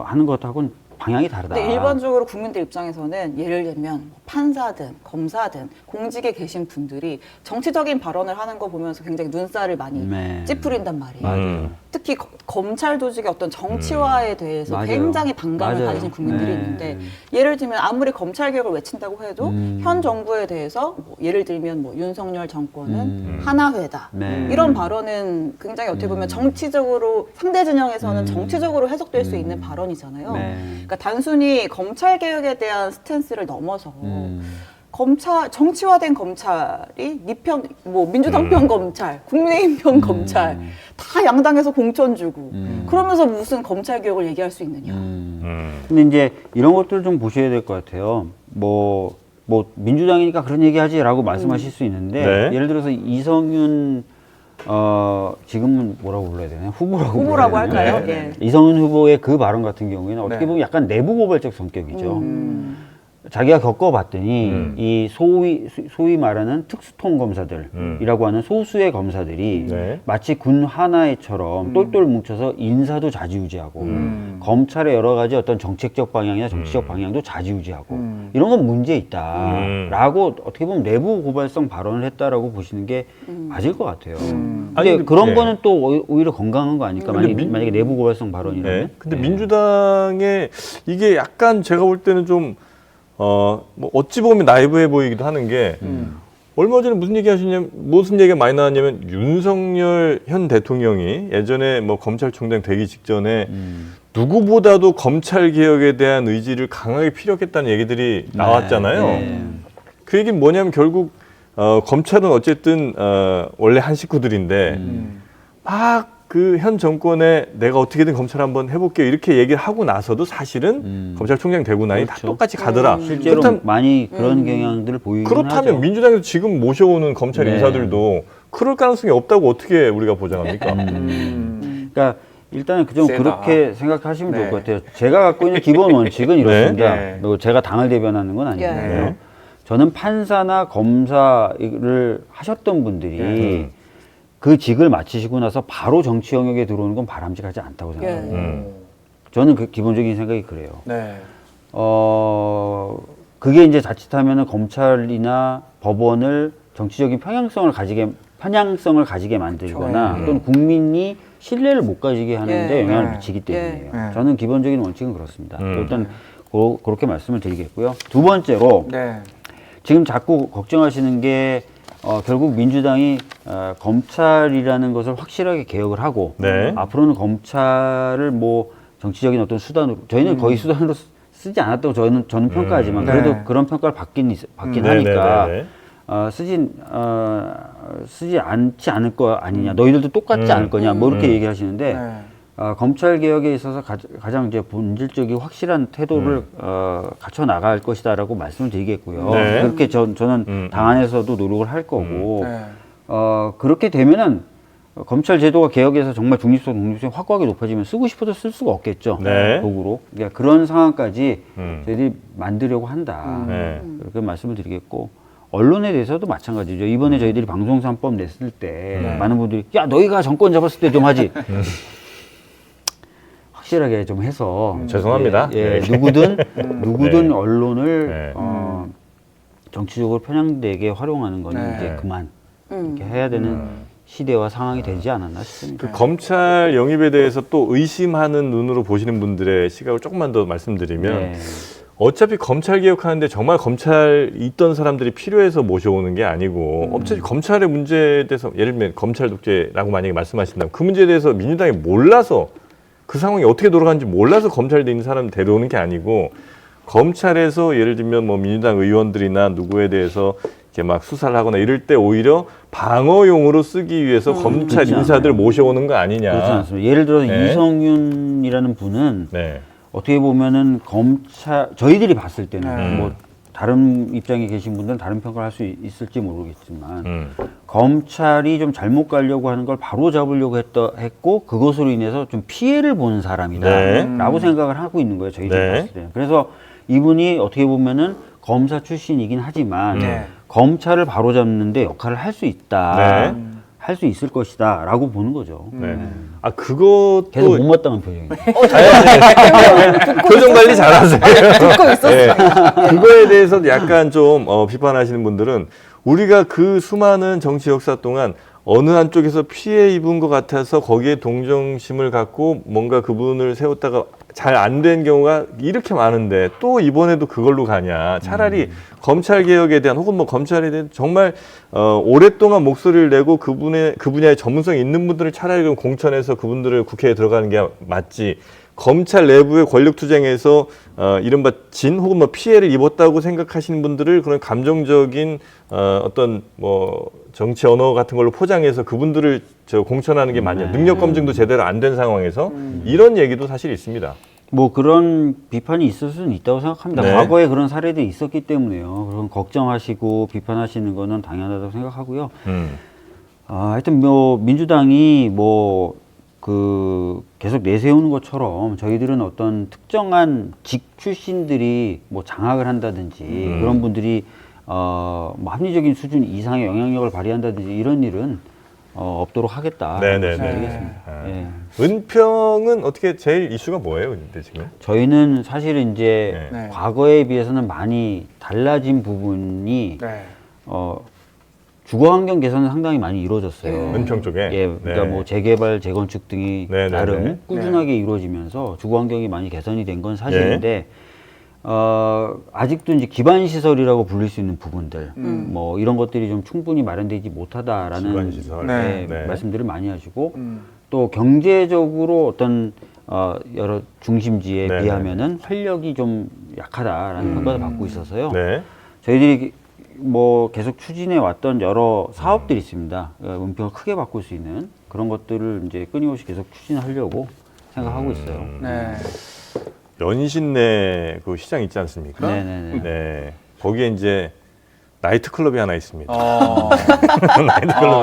하는 것하고는 방향이 다르다. 근데 일반적으로 국민들 입장에서는 예를 들면 판사든 검사든 공직에 계신 분들이 정치적인 발언을 하는 거 보면서 굉장히 눈살을 많이 네. 찌푸린단 말이에요. 맞아요. 특히 검찰 조직의 어떤 정치화에 대해서 맞아요. 굉장히 반감을 맞아요. 가지신 국민들이 네. 있는데 예를 들면 아무리 검찰 개혁을 외친다고 해도 현 정부에 대해서 뭐 예를 들면 뭐 윤석열 정권은 하나회다 네. 이런 발언은 굉장히 어떻게 보면 정치적으로 상대 진영에서는 정치적으로 해석될 수 있는 발언이잖아요. 네. 그러니까 단순히 검찰 개혁에 대한 스탠스를 넘어서 정치화된 검찰이 네 편, 뭐 민주당 편 검찰, 국민의힘 편 검찰 다 양당에서 공천 주고 그러면서 무슨 검찰 개혁을 얘기할 수 있느냐? 근데 이제 이런 것들을 좀 보셔야 될 것 같아요. 뭐 민주당이니까 그런 얘기하지라고 말씀하실 수 있는데 네. 예를 들어서 이성윤 지금은 뭐라고 불러야 되나요? 후보라고 후보라고 불러야 되나요? 할까요? 네. 예. 이성윤 후보의 그 발언 같은 경우에는 어떻게 네. 보면 약간 내부 고발적 성격이죠. 자기가 겪어봤더니 이 소위 말하는 특수통 검사들이라고 하는 소수의 검사들이 네. 마치 군 하나에처럼 똘똘 뭉쳐서 인사도 좌지우지하고 검찰의 여러 가지 어떤 정책적 방향이나 정치적 방향도 좌지우지하고 이런 건 문제 있다라고 어떻게 보면 내부 고발성 발언을 했다라고 보시는 게 맞을 것 같아요. 근데 아니, 그런 네. 거는 또 오히려 건강한 거 아닐까? 근데 만약에 내부 고발성 발언이라면. 네. 근데 네. 민주당의 이게 약간 제가 볼 때는 좀 뭐 어찌 보면 나이브해 보이기도 하는 게 얼마 전에 무슨 얘기가 많이 나왔냐면 윤석열 현 대통령이 예전에 뭐 검찰총장 되기 직전에 누구보다도 검찰 개혁에 대한 의지를 강하게 피력했다는 얘기들이 나왔잖아요. 네. 그 얘기는 뭐냐면 결국 검찰은 어쨌든 원래 한 식구들인데 막 그 현 정권에 내가 어떻게든 검찰 한번 해볼게요 이렇게 얘기를 하고 나서도 사실은 검찰총장 되고 나니 다 그렇죠. 똑같이 가더라. 실제로 많이 그런 경향들을 보이긴 그렇다면 하죠. 민주당에서 지금 모셔오는 검찰 네. 인사들도 그럴 가능성이 없다고 어떻게 우리가 보장합니까? 그러니까 일단은 좀 세다. 그렇게 생각하시면 좋을 네. 것 같아요. 제가 갖고 있는 기본 원칙은 이렇습니다. 네. 뭐 제가 당을 대변하는 건 아니고요. 네. 저는 판사나 검사를 하셨던 분들이 네. 그 직을 마치시고 나서 바로 정치 영역에 들어오는 건 바람직하지 않다고 생각합니다. 음. 저는 그 기본적인 생각이 그래요. 네. 그게 이제 자칫하면은 검찰이나 법원을 정치적인 편향성을 가지게 만들거나 그렇죠. 또는 국민이 신뢰를 못 가지게 하는데 예. 영향을 네. 미치기 때문이에요. 네. 저는 기본적인 원칙은 그렇습니다. 음. 일단 그렇게 말씀을 드리겠고요. 두 번째로 네. 지금 자꾸 걱정하시는 게 결국 민주당이 검찰이라는 것을 확실하게 개혁을 하고 네. 앞으로는 검찰을 뭐 정치적인 어떤 수단으로 저희는 거의 수단으로 쓰지 않았다고 저는 평가하지만 그래도 네. 그런 평가를 받긴 네, 하니까 네, 네, 쓰지 않지 않을 거 아니냐 너희들도 똑같지 않을 거냐 뭐 이렇게 얘기하시는데 네. 검찰 개혁에 있어서 가장 이제 본질적인 확실한 태도를 갖춰 나갈 것이다라고 말씀을 드리겠고요. 네. 그렇게 저는 당 안에서도 노력을 할 거고 네. 그렇게 되면은 검찰 제도가 개혁해서 정말 중립성, 독립성이 확고하게 높아지면 쓰고 싶어도 쓸 수가 없겠죠. 네. 도구로. 그러니까 그런 상황까지 네. 저희들이 만들려고 한다. 네. 그렇게 말씀을 드리겠고 언론에 대해서도 마찬가지죠. 이번에 저희들이 방송3법 냈을 때 많은 분들이 야 너희가 정권 잡았을 때 좀 하지. 확실하게 좀 해서 죄송합니다. 예, 네. 누구든 네. 언론을 네. 정치적으로 편향되게 활용하는 거는 네. 이제 그만 이렇게 해야 되는 시대와 상황이 되지 않았나 싶습니다. 그 검찰 영입에 대해서 또 의심하는 눈으로 보시는 분들의 시각을 조금만 더 말씀드리면 네. 어차피 검찰 개혁하는데 정말 검찰 있던 사람들이 필요해서 모셔오는 게 아니고 어차피 검찰의 문제에 대해서 예를 들면 검찰 독재라고 만약에 말씀하신다면 그 문제에 대해서 민주당이 몰라서 그 상황이 어떻게 돌아가는지 몰라서 검찰에 있는 사람 데려오는 게 아니고 검찰에서 예를 들면 뭐 민주당 의원들이나 누구에 대해서 이렇게 막 수사를 하거나 이럴 때 오히려 방어용으로 쓰기 위해서 검찰 그렇지 인사들을 않아요. 모셔오는 거 아니냐. 그렇지 않습니다. 예를 들어서 네. 이성윤이라는 분은 네. 어떻게 보면은 저희들이 봤을 때는 네. 뭐 다른 입장에 계신 분들은 다른 평가를 할 수 있을지 모르겠지만 검찰이 좀 잘못 가려고 하는 걸 바로 잡으려고 했고 그것으로 인해서 좀 피해를 보는 사람이다라고 생각을 하고 있는 거예요. 저희들이 네. 봤을 때는. 그래서 이분이 어떻게 보면은 검사 출신이긴 하지만 네. 검찰을 바로 잡는데 역할을 할 수 있다. 네. 할 수 있을 것이다 라고 보는 거죠. 네. 아 그것도 계속 못마땅한 표정이에요. 표정 관리 잘하세요. 듣고 있었어요. 네. 그거에 대해서 약간 좀 비판하시는 분들은 우리가 그 수많은 정치 역사 동안 어느 한쪽에서 피해 입은 것 같아서 거기에 동정심을 갖고 뭔가 그분을 세웠다가 잘 안 된 경우가 이렇게 많은데 또 이번에도 그걸로 가냐. 차라리 검찰 개혁에 대한 혹은 뭐 검찰에 대한 정말 오랫동안 목소리를 내고 그 분야의 전문성이 있는 분들을 차라리 그럼 공천해서 그분들을 국회에 들어가는 게 맞지. 검찰 내부의 권력 투쟁에서 이른바 진 혹은 뭐 피해를 입었다고 생각하시는 분들을 그런 감정적인 어떤 뭐 정치 언어 같은 걸로 포장해서 그분들을 공천하는 게 맞냐. 능력 검증도 제대로 안 된 상황에서 이런 얘기도 사실 있습니다. 뭐 그런 비판이 있을 수는 있다고 생각합니다. 네. 과거에 그런 사례들이 있었기 때문에요. 그런 걱정하시고 비판하시는 거는 당연하다고 생각하고요. 하여튼 뭐 민주당이 뭐 계속 내세우는 것처럼 저희들은 어떤 특정한 직 출신들이 뭐 장악을 한다든지 그런 분들이 뭐 합리적인 수준 이상의 영향력을 발휘한다든지 이런 일은 없도록 하겠다. 네네네. 말씀드리겠습니다. 예. 은평은 어떻게 제일 이슈가 뭐예요, 근데 지금? 저희는 사실은 이제 네. 과거에 비해서는 많이 달라진 부분이 네. 주거 환경 개선은 상당히 많이 이루어졌어요. 은평 쪽에. 예, 그러니까 네. 뭐 재개발, 재건축 등이 네, 네, 나름 네. 꾸준하게 이루어지면서 주거 환경이 많이 개선이 된 건 사실인데 아직도 이제 기반 시설이라고 불릴 수 있는 부분들, 뭐 이런 것들이 좀 충분히 마련되지 못하다라는 기반 시설. 네. 말씀들을 많이 하시고 또 경제적으로 어떤 여러 중심지에 네, 비하면은 활력이 좀 약하다라는 평가를 받고 있어서요. 네. 저희들이 뭐 계속 추진해 왔던 여러 사업들이 있습니다. 은평을 크게 바꿀 수 있는 그런 것들을 이제 끊임없이 계속 추진하려고 생각하고 있어요. 네. 연신내 그 시장 있지 않습니까? 네네네. 네. 거기에 이제 나이트클럽이 하나 있습니다.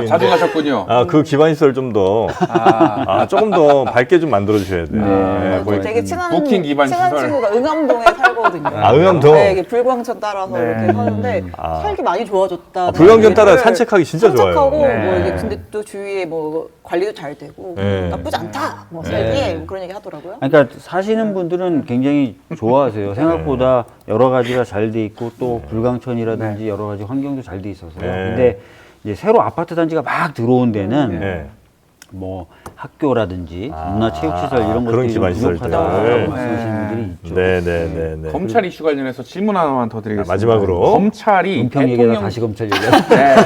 자주 가셨군요. 그 기반 시설 좀 더 조금 더 밝게 좀 만들어 주셔야 돼요. 네, 거기 되게 친한 부킹 기반 친한 시설. 친구가 응암동에 살거든요. 응암동? 네, 이게 불광천 따라서 네. 이렇게 하는데 살기 많이 좋아졌다. 불광전 따라 산책하기 진짜 좋아요. 산책하고 네. 뭐 이게 근데 또 주위에 뭐 관리도 잘 되고 네. 나쁘지 않다. 뭐 네. 살기에 뭐 그런 얘기 하더라고요. 그러니까 사시는 분들은 굉장히 좋아하세요. 생각보다 여러 가지가 잘 돼 있고 또 불광천이라든지 여러 가지 환경도 잘 돼 있어서요. 네. 근데 이제 새로 아파트 단지가 막 들어온 데는 네. 뭐 학교라든지 문화체육시설 이런 그런 것들이 좀 기반 시설들. 부족하다고 말씀하시는 분들이 있죠. 네네네. 검찰 이슈 관련해서 질문 하나만 더 드리겠습니다. 마지막으로. 검찰이 은평 얘기다 다시 검찰 얘기다.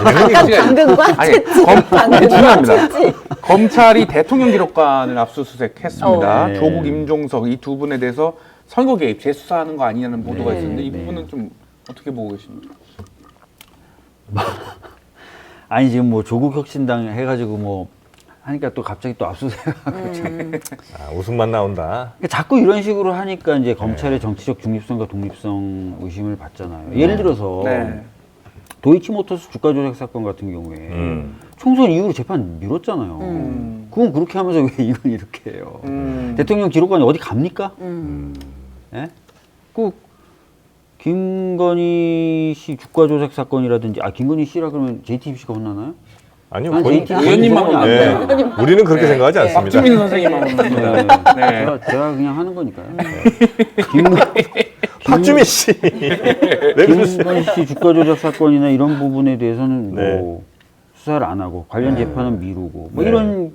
방금 누가 아니, 했지? 방금 누가 중요합니다. 했지? 검찰이 대통령 기록관을 압수수색했습니다. 네. 조국, 임종석 이 두 분에 대해서 선거 개입 재수사하는 거 아니냐는 보도가 네. 있었는데 이 네. 부분은 좀 어떻게 보고 계십니까? 아니 지금 뭐 조국 혁신당 해가지고 뭐 하니까 또 갑자기 또 압수수색하고 웃음만 나온다. 그러니까 자꾸 이런 식으로 하니까 이제 검찰의 정치적 중립성과 독립성 의심을 받잖아요. 예를 들어서 네. 도이치모터스 주가 조작 사건 같은 경우에 총선 이후로 재판 미뤘잖아요. 그건 그렇게 하면서 왜 이건 이렇게 해요? 대통령 기록관이 어디 갑니까? 예? 그 김건희 씨 주가 조작 사건이라든지 김건희 씨라 그러면 JTBC가 혼나나요? 아니요. 아니, 본인- JTBC 의원님만 안 혼나요. 돼요. 우리는 그렇게 생각하지 않습니다. 박주민 선생님만 합니다. 네. 제가 그냥 하는 거니까요. 박주민 씨. 왜 그러세요? 김건희 씨 주가 조작 사건이나 이런 부분에 대해서는 네. 뭐 수사를 안 하고 관련 재판은 미루고 뭐 네. 이런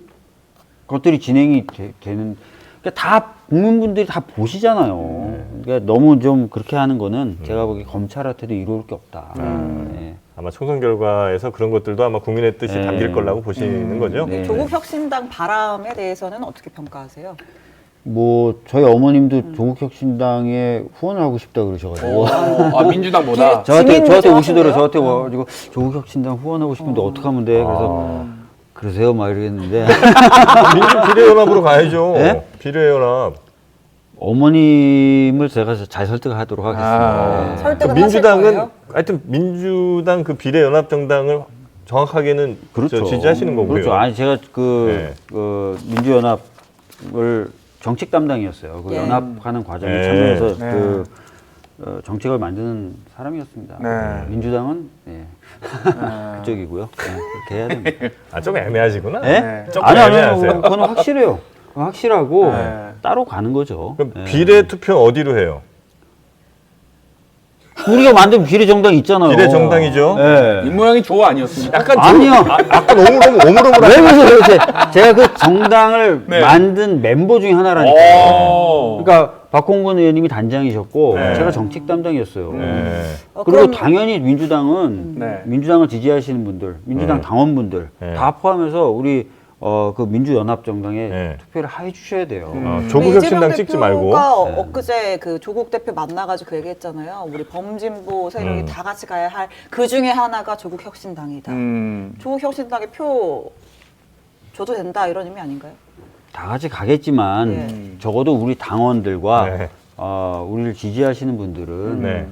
것들이 진행이 되는 그러니까 다 국민분들이 다 보시잖아요. 그러니까 너무 좀 그렇게 하는 거는 제가 보기에 검찰한테도 이룰 게 없다. 네. 아마 총선 결과에서 그런 것들도 아마 국민의 뜻이 네. 담길 거라고 보시는 거죠. 네. 조국 혁신당 바람에 대해서는 어떻게 평가하세요? 뭐 저희 어머님도 조국 혁신당에 후원을 하고 싶다 그러셔가지고 민주당보다 저한테 지민 오시더래 하신대요? 저한테 와가지고 조국 혁신당 후원하고 싶은데 어떻게 하면 돼? 그래서 그러세요 막 이러겠는데 민주 비례연합으로 가야죠. 네? 비례연합. 어머님을 제가 잘 설득하도록 하겠습니다. 네. 설득은 민주당은 하실 거예요? 하여튼 민주당 그 비례연합 정당을 정확하게는 그렇죠. 지지하시는 거고요. 그렇죠. 아니 제가 네. 그 민주연합을 정책 담당이었어요. 그 예. 연합하는 과정에 네. 참여해서 네. 그 정책을 만드는 사람이었습니다. 네. 민주당은 그쪽이고요. 네, 그렇게 해야 됩니다. 좀 애매하시구나. 네? 조금 아니 애매하세요. 그건 확실해요. 확실하고 네. 따로 가는 거죠. 그럼 네. 비례 투표는 어디로 해요? 우리가 만든 비례 정당 있잖아요. 비례 정당이죠. 네. 입 모양이 조어 아니었습니까? 약간 아니요. 약간 오물오물 왜 그러세요? 제가 그 정당을 네. 만든 멤버 중에 하나라니까요. 오. 그러니까 박홍근 의원님이 단장이셨고 네. 제가 정책 담당이었어요. 네. 그리고 그럼- 당연히 민주당은 네. 민주당을 지지하시는 분들, 민주당 네. 당원분들 네. 다 포함해서 우리 그 민주연합 정당에 네. 투표를 해 주셔야 돼요. 조국 혁신당 찍지 말고. 가 네. 엊그제 그 조국 대표 만나가지고 그 얘기했잖아요. 우리 범진보 세력이 다 같이 가야 할 그 중에 하나가 조국 혁신당이다. 조국 혁신당의 표 줘도 된다 이런 의미 아닌가요? 다 같이 가겠지만 네. 적어도 우리 당원들과 네. 우리를 지지하시는 분들은 네.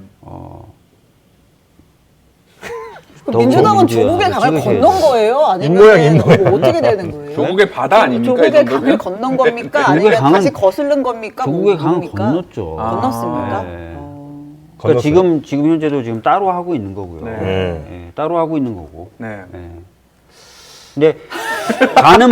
그럼 민주당은 민주연합을 조국의 강을 찍으셔야죠. 건넌 거예요? 아니면 입모양. 뭐 어떻게 되는 거예요? 조국의 바다 아닙니까? 이 조국의 정도면? 강을 건넌 겁니까? 조국의 아니면 강은- 다시 거슬른 겁니까? 조국의 뭐 강은 뭡니까? 건넜죠. 건넜습니까? 네. 어. 그러니까 건넜어요. 지금 현재도 지금 따로 하고 있는 거고요. 네. 네. 따로 하고 있는 거고. 네. 근데 가는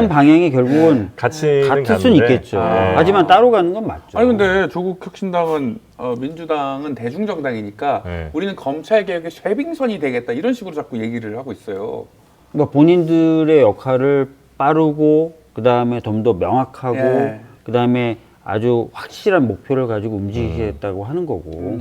방향이 결국은 같이 같을 수는 있겠죠. 하지만 따로 가는 건 맞죠. 아니 근데 조국 혁신당은 민주당은 대중정당이니까 네. 우리는 검찰 개혁의 쇄빙선이 되겠다 이런 식으로 자꾸 얘기를 하고 있어요. 그러니까 본인들의 역할을 빠르고 그 다음에 좀 더 명확하고 예. 그 다음에 아주 확실한 목표를 가지고 움직이겠다고 하는 거고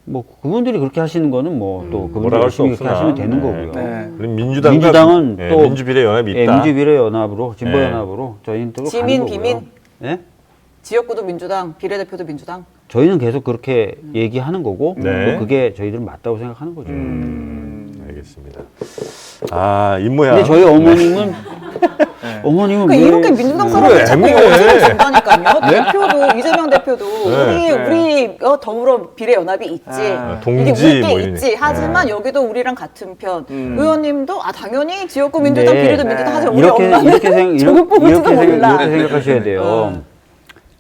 뭐 그분들이 그렇게 하시는 거는 뭐 또 그분들이 뭐라 할수 열심히 그렇게 없으나. 하시면 되는 네. 거고요. 네. 그럼 민주당과 민주당은 예, 또 민주비례연합이 예, 있다. 민주비례연합으로 진보연합으로 저희는 또 지민, 가는 거고요. 비민? 예? 지역구도 민주당, 비례대표도 민주당. 저희는 계속 그렇게 얘기하는 거고 네. 또 그게 저희들은 맞다고 생각하는 거죠. 알겠습니다. 아, 입모양. 근데 저희 어머님은 어머님은 그러니까 왜- 이렇게 민주당 네. 사람들이 자꾸 애매해. 욕심을 준다니까요. 대표도 이재명 대표도 네. 우리 더불어 비례연합이 있지. 아, 동지 이게 우리 게 뭐 이런- 있지. 하지만 여기도 우리랑 같은 편. 음. 의원님도 당연히 지역구 민주당, 네. 비례도 민주당 하지만 우리 이렇게 엄마는 이렇게 조국 뽑을지도 몰라. 이렇게 생각하셔야 돼요.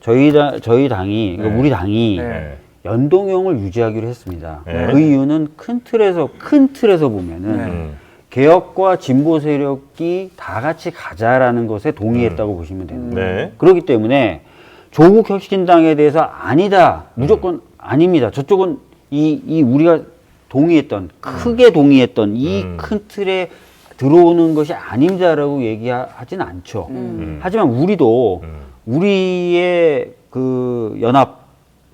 저희 당이 그러니까 네. 우리 당이 네. 연동형을 유지하기로 했습니다. 네. 그 이유는 큰 틀에서 보면은 음. 개혁과 진보 세력이 다 같이 가자라는 것에 동의했다고 보시면 됩니다. 네. 그렇기 때문에 조국 혁신당에 대해서 아니다, 무조건 아닙니다. 저쪽은 이 우리가 동의했던 크게 동의했던 이 큰 틀에 들어오는 것이 아닙니다라고 얘기하진 않죠. 하지만 우리도 우리의 그 연합이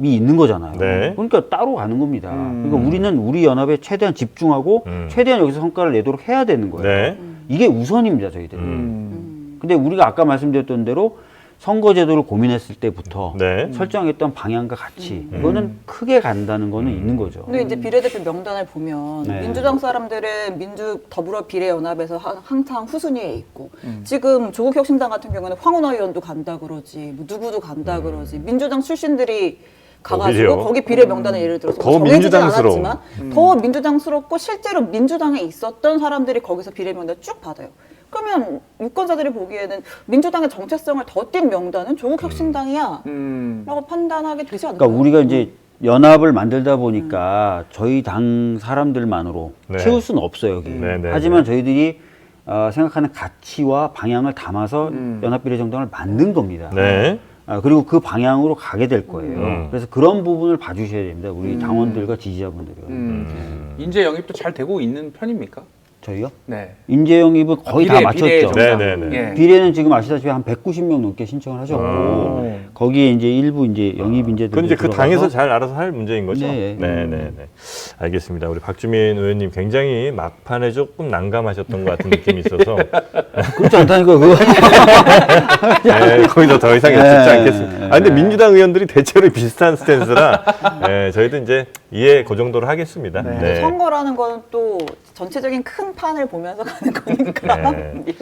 있는 거잖아요. 네. 그러니까 따로 가는 겁니다. 그러니까 우리는 우리 연합에 최대한 집중하고 최대한 여기서 성과를 내도록 해야 되는 거예요. 네. 이게 우선입니다, 저희들은. 근데 우리가 아까 말씀드렸던 대로 선거제도를 고민했을 때부터 네. 설정했던 방향과 같이 이거는 크게 간다는 거는 있는 거죠. 근데 이제 비례대표 명단을 보면 네. 민주당 사람들은 더불어 비례연합에서 항상 후순위에 있고 지금 조국 혁신당 같은 경우는 황운하 의원도 간다 그러지 뭐 누구도 간다 그러지 민주당 출신들이 가가지고 오히려. 거기 비례 명단에 예를 들어서 더 정해지진 민주당스러운. 않았지만 더 민주당스럽고 실제로 민주당에 있었던 사람들이 거기서 비례 명단 쭉 받아요. 그러면 유권자들이 보기에는 민주당의 정체성을 더 띈 명단은 조국 혁신당이야 라고 판단하게 되지 않을까요? 그러니까 우리가 이제 연합을 만들다 보니까 저희 당 사람들만으로 네. 채울 수는 없어요, 여기. 네, 네, 하지만 네. 저희들이 생각하는 가치와 방향을 담아서 연합비례정당을 만든 겁니다. 네. 그리고 그 방향으로 가게 될 거예요. 그래서 그런 부분을 봐주셔야 됩니다. 우리 당원들과 지지자분들은. 인재 영입도 잘 되고 있는 편입니까? 저희요? 네. 인재 영입은 거의 비례, 다 비례 마쳤죠. 정당. 네, 네, 네. 예. 비례는 지금 아시다시피 한 190명 넘게 신청을 하셨고 거기에 이제 일부 이제 영입 인재들 그건 이제 그 당에서 잘 알아서 할 문제인 거죠. 네. 네. 알겠습니다. 우리 박주민 의원님 굉장히 막판에 조금 난감하셨던 것 같은 느낌이 있어서 그렇지 않다니까 그거. 네, 거기서 더 이상 여쭙지 네. 않겠습니다. 아, 근데 민주당 의원들이 대체로 비슷한 스탠스라 네, 저희도 이제 이해 그 정도로 하겠습니다. 네. 네. 선거라는 건 또 전체적인 큰 판을 보면서 가는 거니까. 네. 예.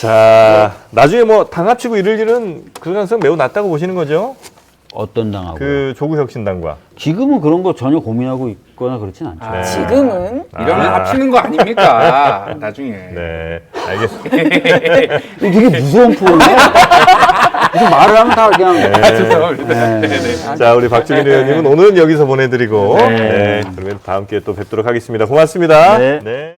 자, 나중에 뭐 당 합치고 이럴 일은 그 가능성 매우 낮다고 보시는 거죠? 어떤 당하고? 그 조국 혁신당과. 지금은 그런 거 전혀 고민하고 있거나 그렇진 않죠. 아, 지금은 이러면 합치는 거 아닙니까? 나중에. 네, 알겠습니다. 되게 무서운 프로네. 무슨 말을 하면 다 그냥. 죄송합니다. 네. 자, 우리 박주민 의원님은 오늘은 여기서 보내드리고, 네. 그러면 다음 기회에 또 뵙도록 하겠습니다. 고맙습니다. 네. 네.